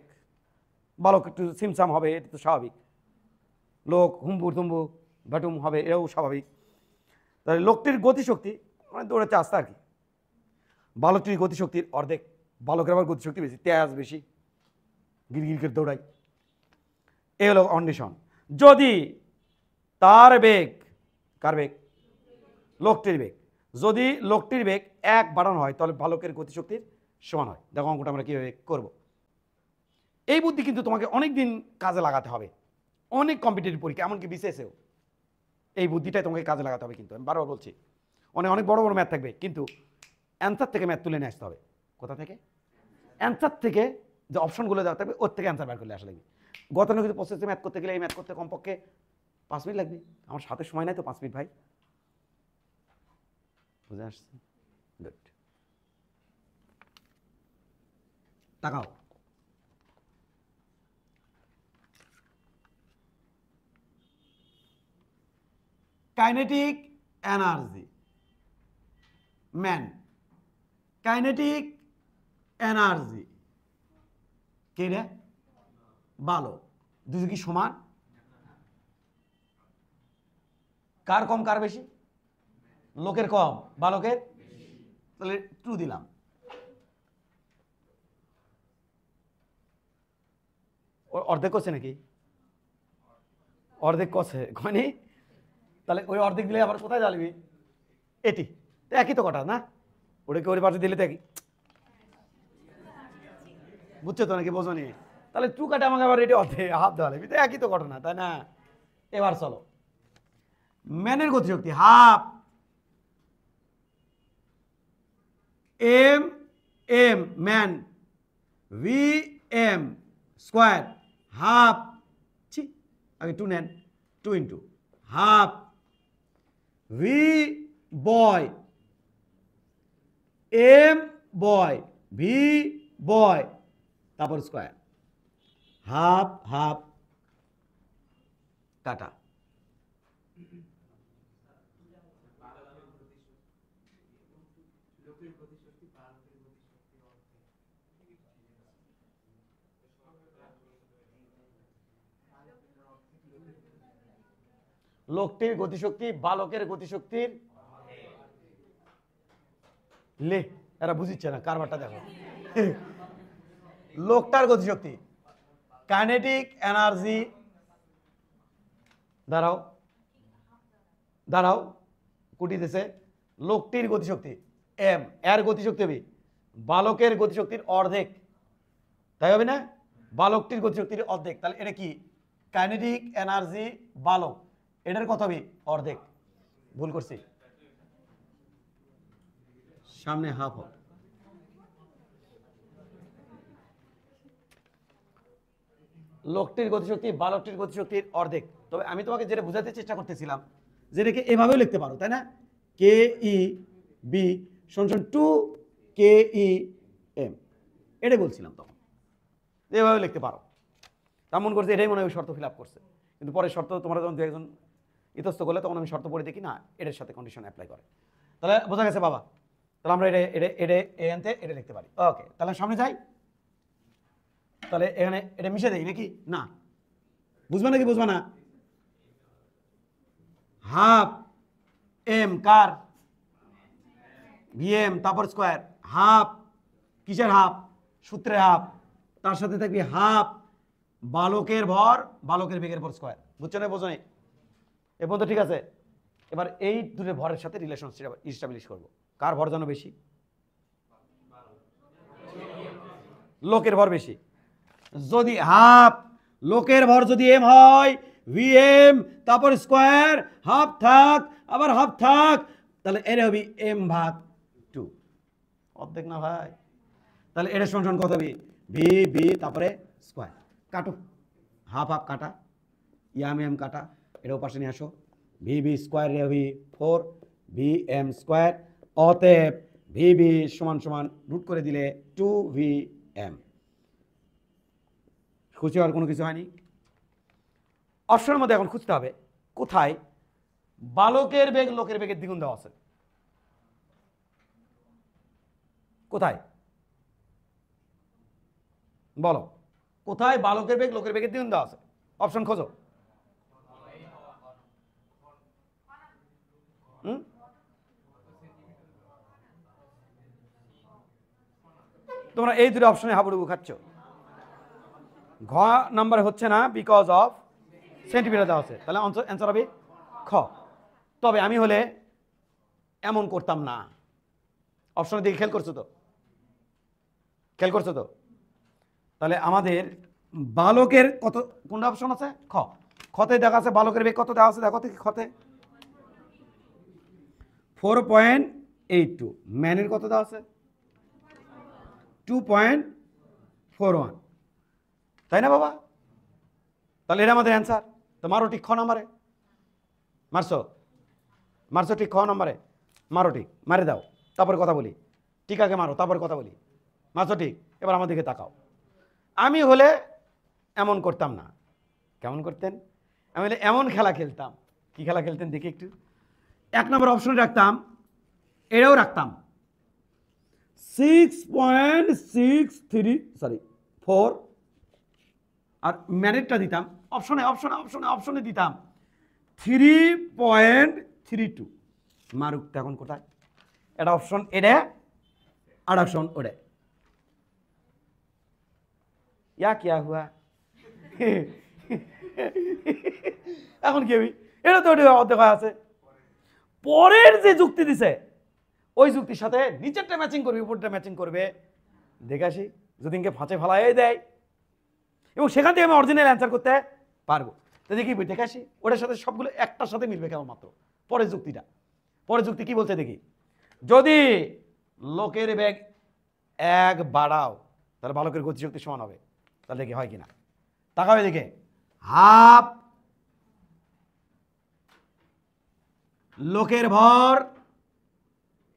বালক একটু সিমসাম হবে, এটা তো স্বাভাবিক। লোক হুম্বুর তুম্বু ভাটুম হবে, এটাও স্বাভাবিক। তাহলে লোকটির গতিশক্তি মানে দৌড়াচ্ছে আস্তে আর কি, বালকটির গতিশক্তির অর্ধেক। বালকের আবার গতিশক্তি বেশি, তেজ বেশি, গিরগির করে দৌড়ায়। এ হলো কন্ডিশন। যদি তার বেগ, কার বেগ? লোকটির বেগ। যদি লোকটির বেগ 1 বাড়ানো হয় তাহলে বালকের গতিশক্তির সমান হয়। দেখো অঙ্কটা আমরা কীভাবে করব। এই বুদ্ধি কিন্তু তোমাকে অনেক দিন কাজে লাগাতে হবে, অনেক কম্পিটিটিভ পরীক্ষা, এমনকি বিসিএসেও এই বুদ্ধিটাই তোমাকে কাজে লাগাতে হবে। কিন্তু আমি বারবার বলছি, অনেক বড় বড় ম্যাথ থাকবে, কিন্তু অ্যান্সার থেকে ম্যাথ তুলে নিয়ে আসতে হবে। কোথা থেকে? অ্যান্সার থেকে। যে অপশনগুলো দেওয়া থাকবে ওর থেকে অ্যান্সার বের করলে আসা লাগবে। গতানুগতিক প্রসেসে ম্যাথ করতে গেলে এই ম্যাথ করতে কমপক্ষে 5 মিনিট লাগবে। আমার সাথে সময় নাই তো 5 মিনিট ভাই। বুঝে আসছে? গুড। তাকাও, kinetic energy man, kinetic energy কে রে? বালক। দুটো কি সমান? কার কম কার বেশি? লোকের কম বালকের, তাহলে ট্রু দিলাম। অর্ধেক করছে নাকি? অর্ধেক করছে মানে, তাহলে ওই অর্ধেক দিলে আবার কোথায় জ্বালবি? এটি তো একই তো কটা না? ওটাকে ওর পাশে দিলে তো একই। বুঝছো তো নাকি? বোঝনি? তাহলে টু কাটে আমাকে আবার এটি অর্ধেক হাফ দেওয়া লাগবে, তো একই তো ঘটনা, তাই না? এবার চলো, ম্যানের গতিশক্তি half M M man V M square half, আগে 2 নেন, 2 × half V boy M boy V boy তারপর স্কোয়ার, হাফ হাফ কাটা। লোকটির গতিশক্তি বালকের গতিশক্তির, লে এরা বুঝিচ্ছে না, কারবারটা দেখো। লোকটার গতিশক্তি কাইনেটিক এনার্জি, দাঁড়াও কুটি দিছে, লোকটির গতিশক্তি এম, এর গতিশক্তি হবে বালকের গতিশক্তির অর্ধেক, তাই হবে না? বালকটির গতিশক্তির অর্ধেক, তাহলে এটা কি? কাইনেটিক এনার্জি বালক, এটার কত হবে? অর্ধেক। ভুল করছি, সামনে হাফ হবে। লোকটির গতিশক্তি বালকটির গতিশক্তির অর্ধেক। তবে আমি তোমাকে যেটা বোঝাতে চেষ্টা করতেছিলাম, যেটাকে এভাবেও লিখতে পারো, তাই না? কে ই বি সমান 2 কে ই এম, এটাই বলছিলাম তখন, এভাবে লিখতে পারো। তেমন করছে এটাই মনে হয় শর্ত ফিল আপ করছে, কিন্তু পরে শর্ত তোমরা যখন দু একজন ইতস্ত করলে তখন আমি শর্ত পড়ে দেখি না এটার সাথে কন্ডিশন অ্যাপ্লাই করে। তাহলে বোঝা গেছে বাবা? তাহলে আমরা এটা এটা এটা এনতে এটা লিখতে পারি। ওকে, তাহলে সামনে যাই। তাহলে এখানে এটা মিশে দেই নাকি না? বুঝবে নাকি বুঝবে না? Half M car? ভিএম, তারপর স্কোয়ার। হাফ কিসের হাফ? সূত্রের হাফ। তার সাথে থাকবে হাফ বালকের ভর বালকের বেগের পর স্কোয়ার। বুঝছো না বোঝো? এ পর্যন্ত ঠিক আছে? এবার এই দুটো ভরের সাথে রিলেশন ইস্টাবলিশ করবো। কার ভর যেন বেশি? লোকের ভর বেশি। যদি হাফ লোকের ভর যদি এম হয়, ভিএম তারপর স্কোয়ার, হাফ থাক আবার হাফ থাক, তাহলে এর হবে এম ভাগ 2। অর্ধেক না ভাই? তাহলে এর সমান কত হবে? ভি ভি তারপরে স্কোয়ার। কাটো, হাফ হাফ কাটা, ইয়াম এম কাটা, এটাও পাশে নিয়ে আসো। ভি ভি স্কোয়ার রে হবে 4 ভি এম স্কোয়ার। অতএব ভি ভি সমান সমান রুট করে দিলে 2 ভি এম। খুঁজে আর কোনো কিছু হয়নি। অপশনের মধ্যে এখন খুঁজতে হবে কোথায় বালকের বেগ লোকের বেগের দ্বিগুণ দেওয়া আছে। কোথায় বলো? কোথায় বালকের বেগ লোকের বেগের দ্বিগুণ দেওয়া আছে? অপশন খোঁজো। তোমরা এই দুটো অপশনে হাবুডুবু খাচ্ছ। ঘ নাম্বার হচ্ছে না, বিকজ অফ সেন্টিমিটার দেওয়া আছে। তাহলে অ্যান্সার হবে খ। তবে আমি হলে এমন করতাম না। অপশনের দিকে খেয়াল করছো তো? খেয়াল করছো তো? তাহলে আমাদের বালকের কত, কোনটা অপশন আছে? খ। খতে দেখা আছে বালকের বেগ কত দেওয়া আছে, দেখো তো খতে 4.82। ম্যানের কত দেওয়া আছে? 2.41, তাই না বাবা? তাহলে এটা আমাদের অ্যান্সার। তো মারো ঠিক খ নাম্বারে। মারছো? মারছো ঠিক খ নাম্বারে? মারো ঠিক, মারে দাও, তারপরে কথা বলি। ঠিক আগে মারো তারপরে কথা বলি। মারছো ঠিক? এবার আমার দিকে তাকাও। আমি হলে এমন করতাম না। কেমন করতেন? আমি হলে এমন খেলা খেলতাম। কি খেলা খেলতেন দেখি একটু। 1 নম্বর অপশনে রাখতাম, এটাও রাখতাম 6.4, আর ম্যানেটটা দিতাম অপশনে অপশনে অপশনে অপশনে দিতাম 3.32। মারুক এখন কোথায়? এটা অপশন এটা আর অপশন ওটা। ইয়া কিয়া হুয়া? এখন কি হবি? এটা তো অর্ধেক আছে। পরের যে যুক্তি দিছে ওই যুক্তির সাথে নিচেরটা ম্যাচিং করবে, উপরটা ম্যাচিং করবে। দেখে আসি যদিনকে ফাঁচে ফালাই দেয়, এবং সেখান থেকে আমি অরিজিনাল অ্যান্সার করতে পারবো। তো দেখি দেখে আসি ওটার সাথে সবগুলো একটার সাথে মিলবে কেবলমাত্র পরের যুক্তিটা। পরের যুক্তি কি বলছে দেখি। যদি লোকের বেগ 1 বাড়াও তাহলে বালকের গতিশক্তি সমান হবে। তাহলে দেখি হয় কিনা, তাকাবে দেখে। হাফ লোকের ভর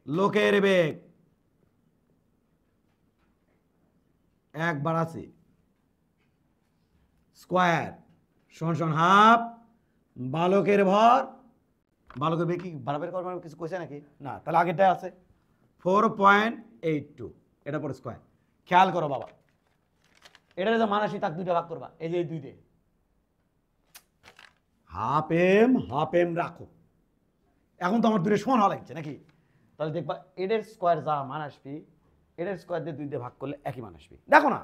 লোকের বেগ 1 বাড়াছি স্কোয়ার সমান সমান হাফ বালকের ভর বালকের বেগ কি বাড়াবের করবার কিছু কইছে নাকি? না, তাহলে আগেরটাই আছে 4.82, এটা পরে স্কোয়ার। খেয়াল করো বাবা, এটা যে মানাসি তাক দুইটা ভাগ করবা, এই যে এই দুইটে হাফ এম রাখো। এখন তো আমার দূরে সমান হওয়া লাগছে নাকি? তাহলে দেখবা এডের স্কোয়ার যা মান আসবি, এডের স্কোয়ার দিয়ে 2 দিয়ে ভাগ করলে একই মান আসবে। দেখো না,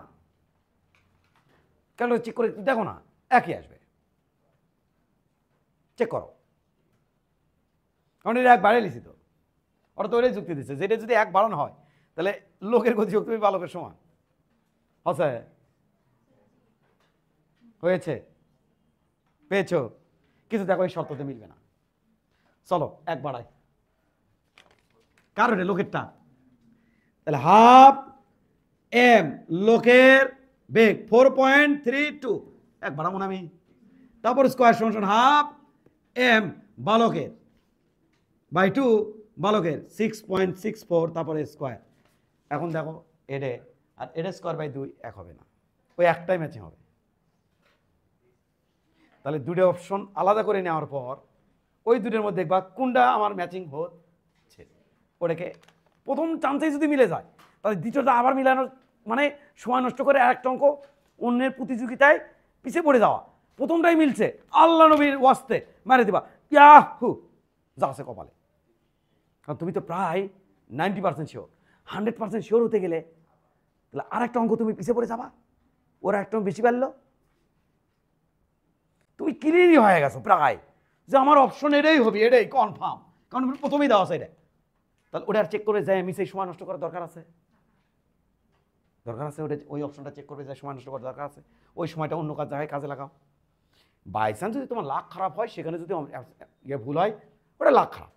কেন চেক করে দেখো না, একই আসবে। চেক করো, কারণ এটা 1 বাড়িয়ে লিখি তো। ওরা তো ওটাই যুক্তি দিচ্ছে, যেটা যদি 1 বাড়ানো হয় তাহলে লোকের গতিশক্তি বালকের সমান হচ্ছে। হয়েছে? পেয়েছো? কিন্তু দেখো এই শর্ততে মিলবে না। চলো 1 বাড়াই, কার ওটা? লোকেরটা। তাহলে হাফ এম লোকের বেগ 4.32, 1 বাড়াবো না আমি, তারপর স্কোয়ার সমান হাফ এম বালকের বাই 2 বালকের 6.64, তারপরে স্কোয়ার। এখন দেখো এডে আর এটা স্কোয়ার বাই 2 এক হবে না, ওই একটাই ম্যাচিং হবে। তাহলে দুটো অপশন আলাদা করে নেওয়ার পর ওই দুটোর মধ্যে দেখবা কোনটা আমার ম্যাচিং হচ্ছে, ওটাকে প্রথম চান্সেই যদি মিলে যায় তাহলে দ্বিতীয়টা আবার মিলানোর মানে সময় নষ্ট করে আরেকটা অঙ্ক অন্যের প্রতিযোগিতায় পিছিয়ে পড়ে যাওয়া। প্রথমটাই মিলছে, আল্লাহ নবীর ওয়াস্তে মারে দিবা ইয়াহু, যা আছে কপালে। কারণ তুমি তো প্রায় 90% শিওর, 100% শিওর হতে গেলে তাহলে আরেকটা অঙ্ক তুমি পিছিয়ে পড়ে যাবা, ওরা একটা বেশি পারলো, তুমি ক্লিয়ারই হয়ে গেছো প্রায় যে আমার অপশন এটাই হবে, এটাই কনফার্ম, কারণ প্রথমেই দেওয়া আছে এটা। তাহলে ওটা আর চেক করে যায় আমি সেই সময় নষ্ট করার দরকার আছে? দরকার আছে? ওটা ওই অপশনটা চেক করবে যায় সময় নষ্ট করার দরকার আছে? ওই সময়টা অন্য কাজ জায়গায় কাজে লাগাও। বাই চান্স যদি তোমার লাখ খারাপ হয়, সেখানে যদি ইয়ে ভুল হয়, ওটা লাখ খারাপ।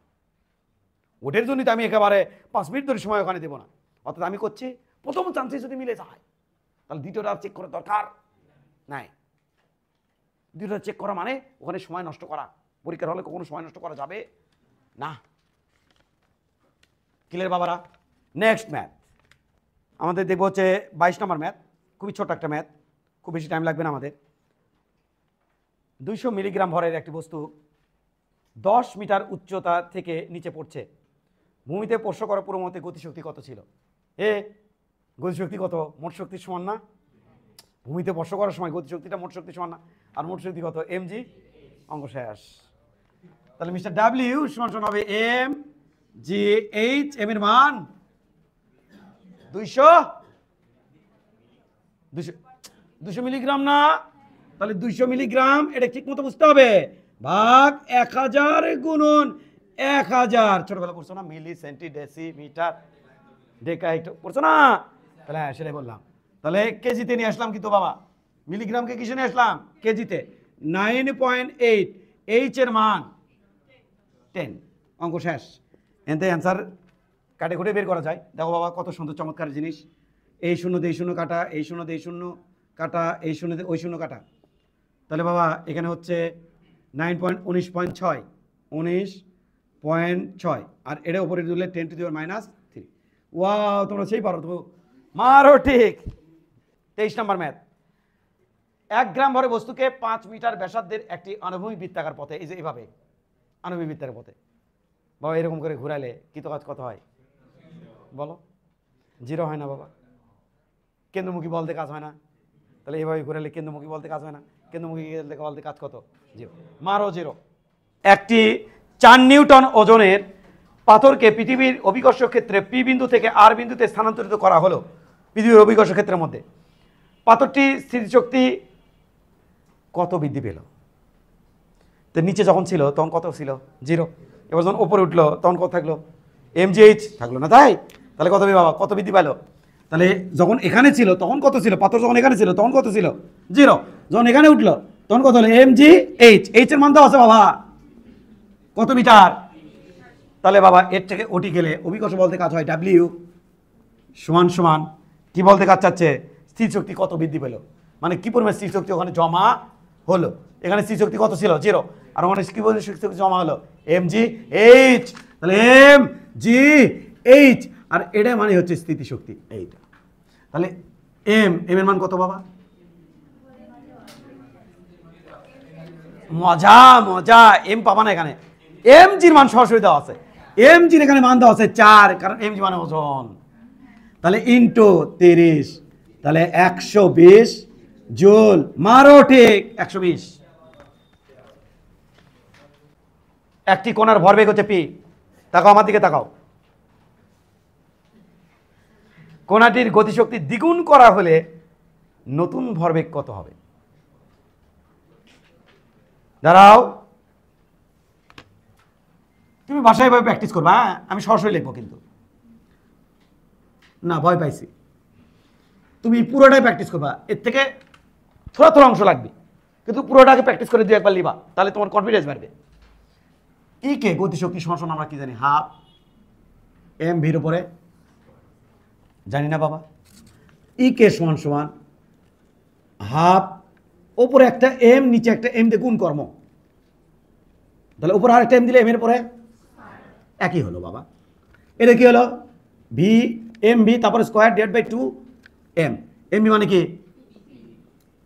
ওটার জন্যই তো আমি একেবারে 5 মিনিট ধরে সময় ওখানে দেবো না। অর্থাৎ আমি করছি প্রথম চান্সে যদি মিলে যায় তাহলে দ্বিতীয়টা চেক করার দরকার নাই। দ্বিতীয়টা চেক করা মানে ওখানে সময় নষ্ট করা, পরীক্ষার হলে কখনো সময় নষ্ট করা যাবে না। ক্লিয়ার বাবারা? নেক্সট ম্যাথ আমাদের দেখবো হচ্ছে 22 নম্বর ম্যাথ, খুবই ছোট একটা ম্যাথ, খুব বেশি টাইম লাগবে না আমাদের। 200 মিলিগ্রাম ভরের একটি বস্তু 10 মিটার উচ্চতা থেকে নিচে পড়ছে, ভূমিতে স্পর্শ করার পুরো মতে গতিশক্তি কত ছিল? গতিশক্তি কত? মোট শক্তির সমান না? ভূমিতে স্পর্শ করার সময় গতিশক্তিটা মোট শক্তির সমান না? আর মোট শক্তি কত? mg। অঙ্ক শেষ। তাহলে মিস্টার ডাব্লিউ সমান হবে এম জি এইচ, এম এর মান 200 মিলিগ্রাম না, তাহলে 200 মিলিগ্রাম, এটা ঠিক মতো বুঝতে হবে, ভাগ 1000 গুণন 1000। ছোটবেলা পড়ছো না মিলি সেন্টি ডেসিমিটার ডেকা হেক্টর পড়ছো না? তাহলে হ্যাঁ সেটাই বললাম। তাহলে কেজিতে নিয়ে আসলাম কিন্তু বাবা, মিলিগ্রামকে কিসে নিয়ে আসলাম? কেজিতে। 9.8, এইচ এর মান 10। অঙ্ক শেষ। এতে অ্যান্সার কাটে কুটে বের করা যায়। দেখো বাবা কত সুন্দর চমৎকার জিনিস। এই শূন্য দিয়ে শূন্য কাটা, এই শূন্য দিয়ে শূন্য কাটা, এই শূন্য দিয়ে ওই শূন্য কাটা। তাহলে বাবা এখানে হচ্ছে 19.6, 19.6, আর এটা উপরে দিলে 10 টু দি পাওয়ার -3। ওয়াও, তোমরা সেই পারো তো, মারো ঠিক। 23 নম্বর ম্যাথ। 1 গ্রাম ভরে বস্তুকে 5 মিটার ব্যাসার্ধের একটি আনুভূমিক বৃত্তাকার পথে, এই যে এইভাবে আনুভূমিক বৃত্তাকার পথে বাবা এরকম করে ঘুরাইলে কি তো কাজ কত হয় বলো? 0 হয় না বাবা, কেন্দ্রমুখী বলতে কাজ হয় না। তাহলে এইভাবে ঘুরাইলে কেন্দ্রমুখী বলতে কাজ হয় না, কেন্দ্রমুখী বলতে কাজ কত? 0। মারো 0। একটি 4 নিউটন ওজনের পাথরকে পৃথিবীর অভিকর্ষ ক্ষেত্রে পি বিন্দু থেকে আর বিন্দুতে স্থানান্তরিত করা হলো পৃথিবীর অভিকর্ষ ক্ষেত্রের মধ্যে, পাথরটি স্থিতিশক্তি কত বৃদ্ধি পেল? তো নিচে যখন ছিল তখন কত ছিল? 0। এবার যখন ওপরে উঠলো তখন কত থাকলো? mgh থাকলো না, তাই? তাহলে কত বাবা, কত বৃদ্ধি পেল? তাহলে যখন এখানে ছিল তখন কত ছিল? পাথর যখন এখানে ছিল তখন কত ছিল? 0। যখন এখানে উঠলো তখন কত হলো? mgh। এইচ এর মান তো আছে বাবা, কত মিটার? তাহলে বাবা এর থেকে ওটি গেলে অভিকর্ষ বলতে কাজ হয় ডাব্লিউ সমান সমান কি বলতে কাজ চাচ্ছে? স্থিতিশক্তি কত বৃদ্ধি পেল, মানে কি পরিমাণ স্থিতিশক্তি ওখানে জমা হলো। এখানে স্থিতিশক্তি কত ছিল? 0। আর ওখানে কি পরিমাণ স্থিতিশক্তি জমা হলো? mgh। তাহলে mgh, আর এটা মানে হচ্ছে স্থিতিশক্তি এইটা। তাহলে এম এর মান কত বাবা? মজা মজা, এম পাবা না এখানে, mgর মান সরাসরি দেওয়া আছে। mgর এখানে মান দেওয়া আছে 4, কারণ mg মানে ওজন। তাহলে ইন্টু 30, তাহলে 120 জুল। মারো ঠিক, 120। একটি কোণার ভরবেগ হচ্ছে পি। তাকাও আমার দিকে, তাকাও। কোণাটির গতিশক্তি দ্বিগুণ করা হলে নতুন ভরবেগ কত হবে? দাঁড়াও, তুমি বাসায় ভাবে প্র্যাকটিস করবা, হ্যাঁ? আমি সরাসরি লিখবো কিন্তু না, ভয় পাইছি। তুমি পুরোটাই প্র্যাকটিস করবা, এর থেকে থোড়া থোড়া অংশ লাগবে, কিন্তু পুরোটাকে প্র্যাকটিস করে 2-1 বার লিবা, তাহলে তোমার কনফিডেন্স বাড়বে। ই কে গতিশক্তি সমান আমরা কি জানি? হাফ এম ভির উপরে, জানি না বাবা। ই কে সমান সমান হাফ, ওপরে একটা এম নিচে একটা এম দিয়ে গুণ কর্ম, তাহলে উপরে আর একটা এম দিলে এম এর পরে একই হলো বাবা। এটা কি হলো? ভি এম ভি, তারপরে square divide by 2 M, M মানে কি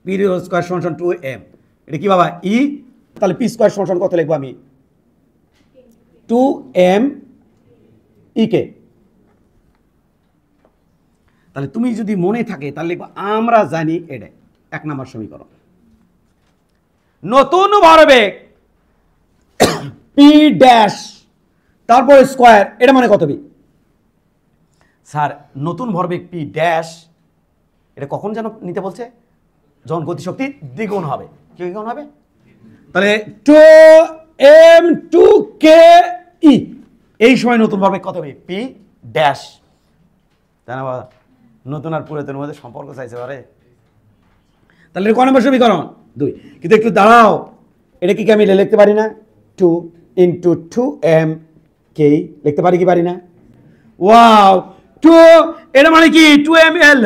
পি স্কোয়ার সমান 2m, এটা কি বাবা ই, তাহলে পি স্কোয়ার সমান কত লিখবো আমি 2m ই কে। তাহলে তুমি যদি মনে থাকে তাহলে লিখবো আমরা জানি এটা 1 নম্বর সমীকরণ। নতুন ভরবেগ পি ড্যাশ তারপর স্কোয়ার, এটা মানে কত বি স্যার? নতুন ভরবেগ পি ড্যাশ এটা কখন যেন নিতে বলছে? যখন গতিশক্তি দ্বিগুণ হবে। কি দ্বিগুণ হবে? তাহলে 2m 2k ই, এই সময় নতুন ভরবেগ কত হবে? P dash. তাই না বাবা? নতুন আর পুরাতনের মধ্যে সম্পর্ক চাইছে পারে। তাহলে ক নম্বর সমীকরণ? 2। কিন্তু একটু দাঁড়াও, এটা কি আমি লিখতে পারি না 2 × 2m k লিখতে পারি কি পারি না? ওয়াও, 2 এটা মানে কি 2m l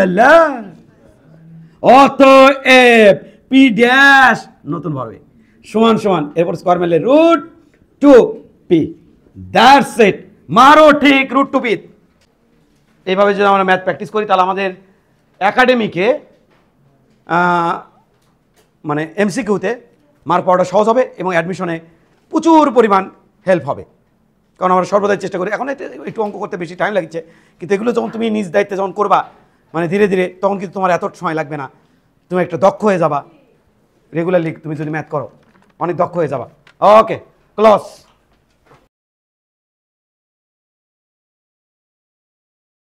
অতএব পি ড্যাশ নতুন ভরবেগ সমান সমান এরপর স্কয়ার মারলে √2p, দ্যাটস ইট। মারো ঠিক √2p। এইভাবে যদি আমরা ম্যাথ প্র্যাকটিস করি তাহলে আমাদের একাডেমিকে মানে এমসিকিউতে মার্ক পাওয়াটা সহজ হবে এবং অ্যাডমিশনে প্রচুর পরিমাণ হেল্প হবে। কারণ আমরা সর্বদাই চেষ্টা করি, এখন একটু অঙ্ক করতে বেশি টাইম লাগছে, কিন্তু এগুলো যখন তুমি নিজ দায়িত্বে যখন করবা মানে ধীরে ধীরে, তখন কিন্তু তোমার এত সময় লাগবে না, তুমি একটা দক্ষ হয়ে যাবা। রেগুলারলি তুমি যদি ম্যাথ করো অনেক দক্ষ হয়ে যাবা। ওকে, ক্লোজ।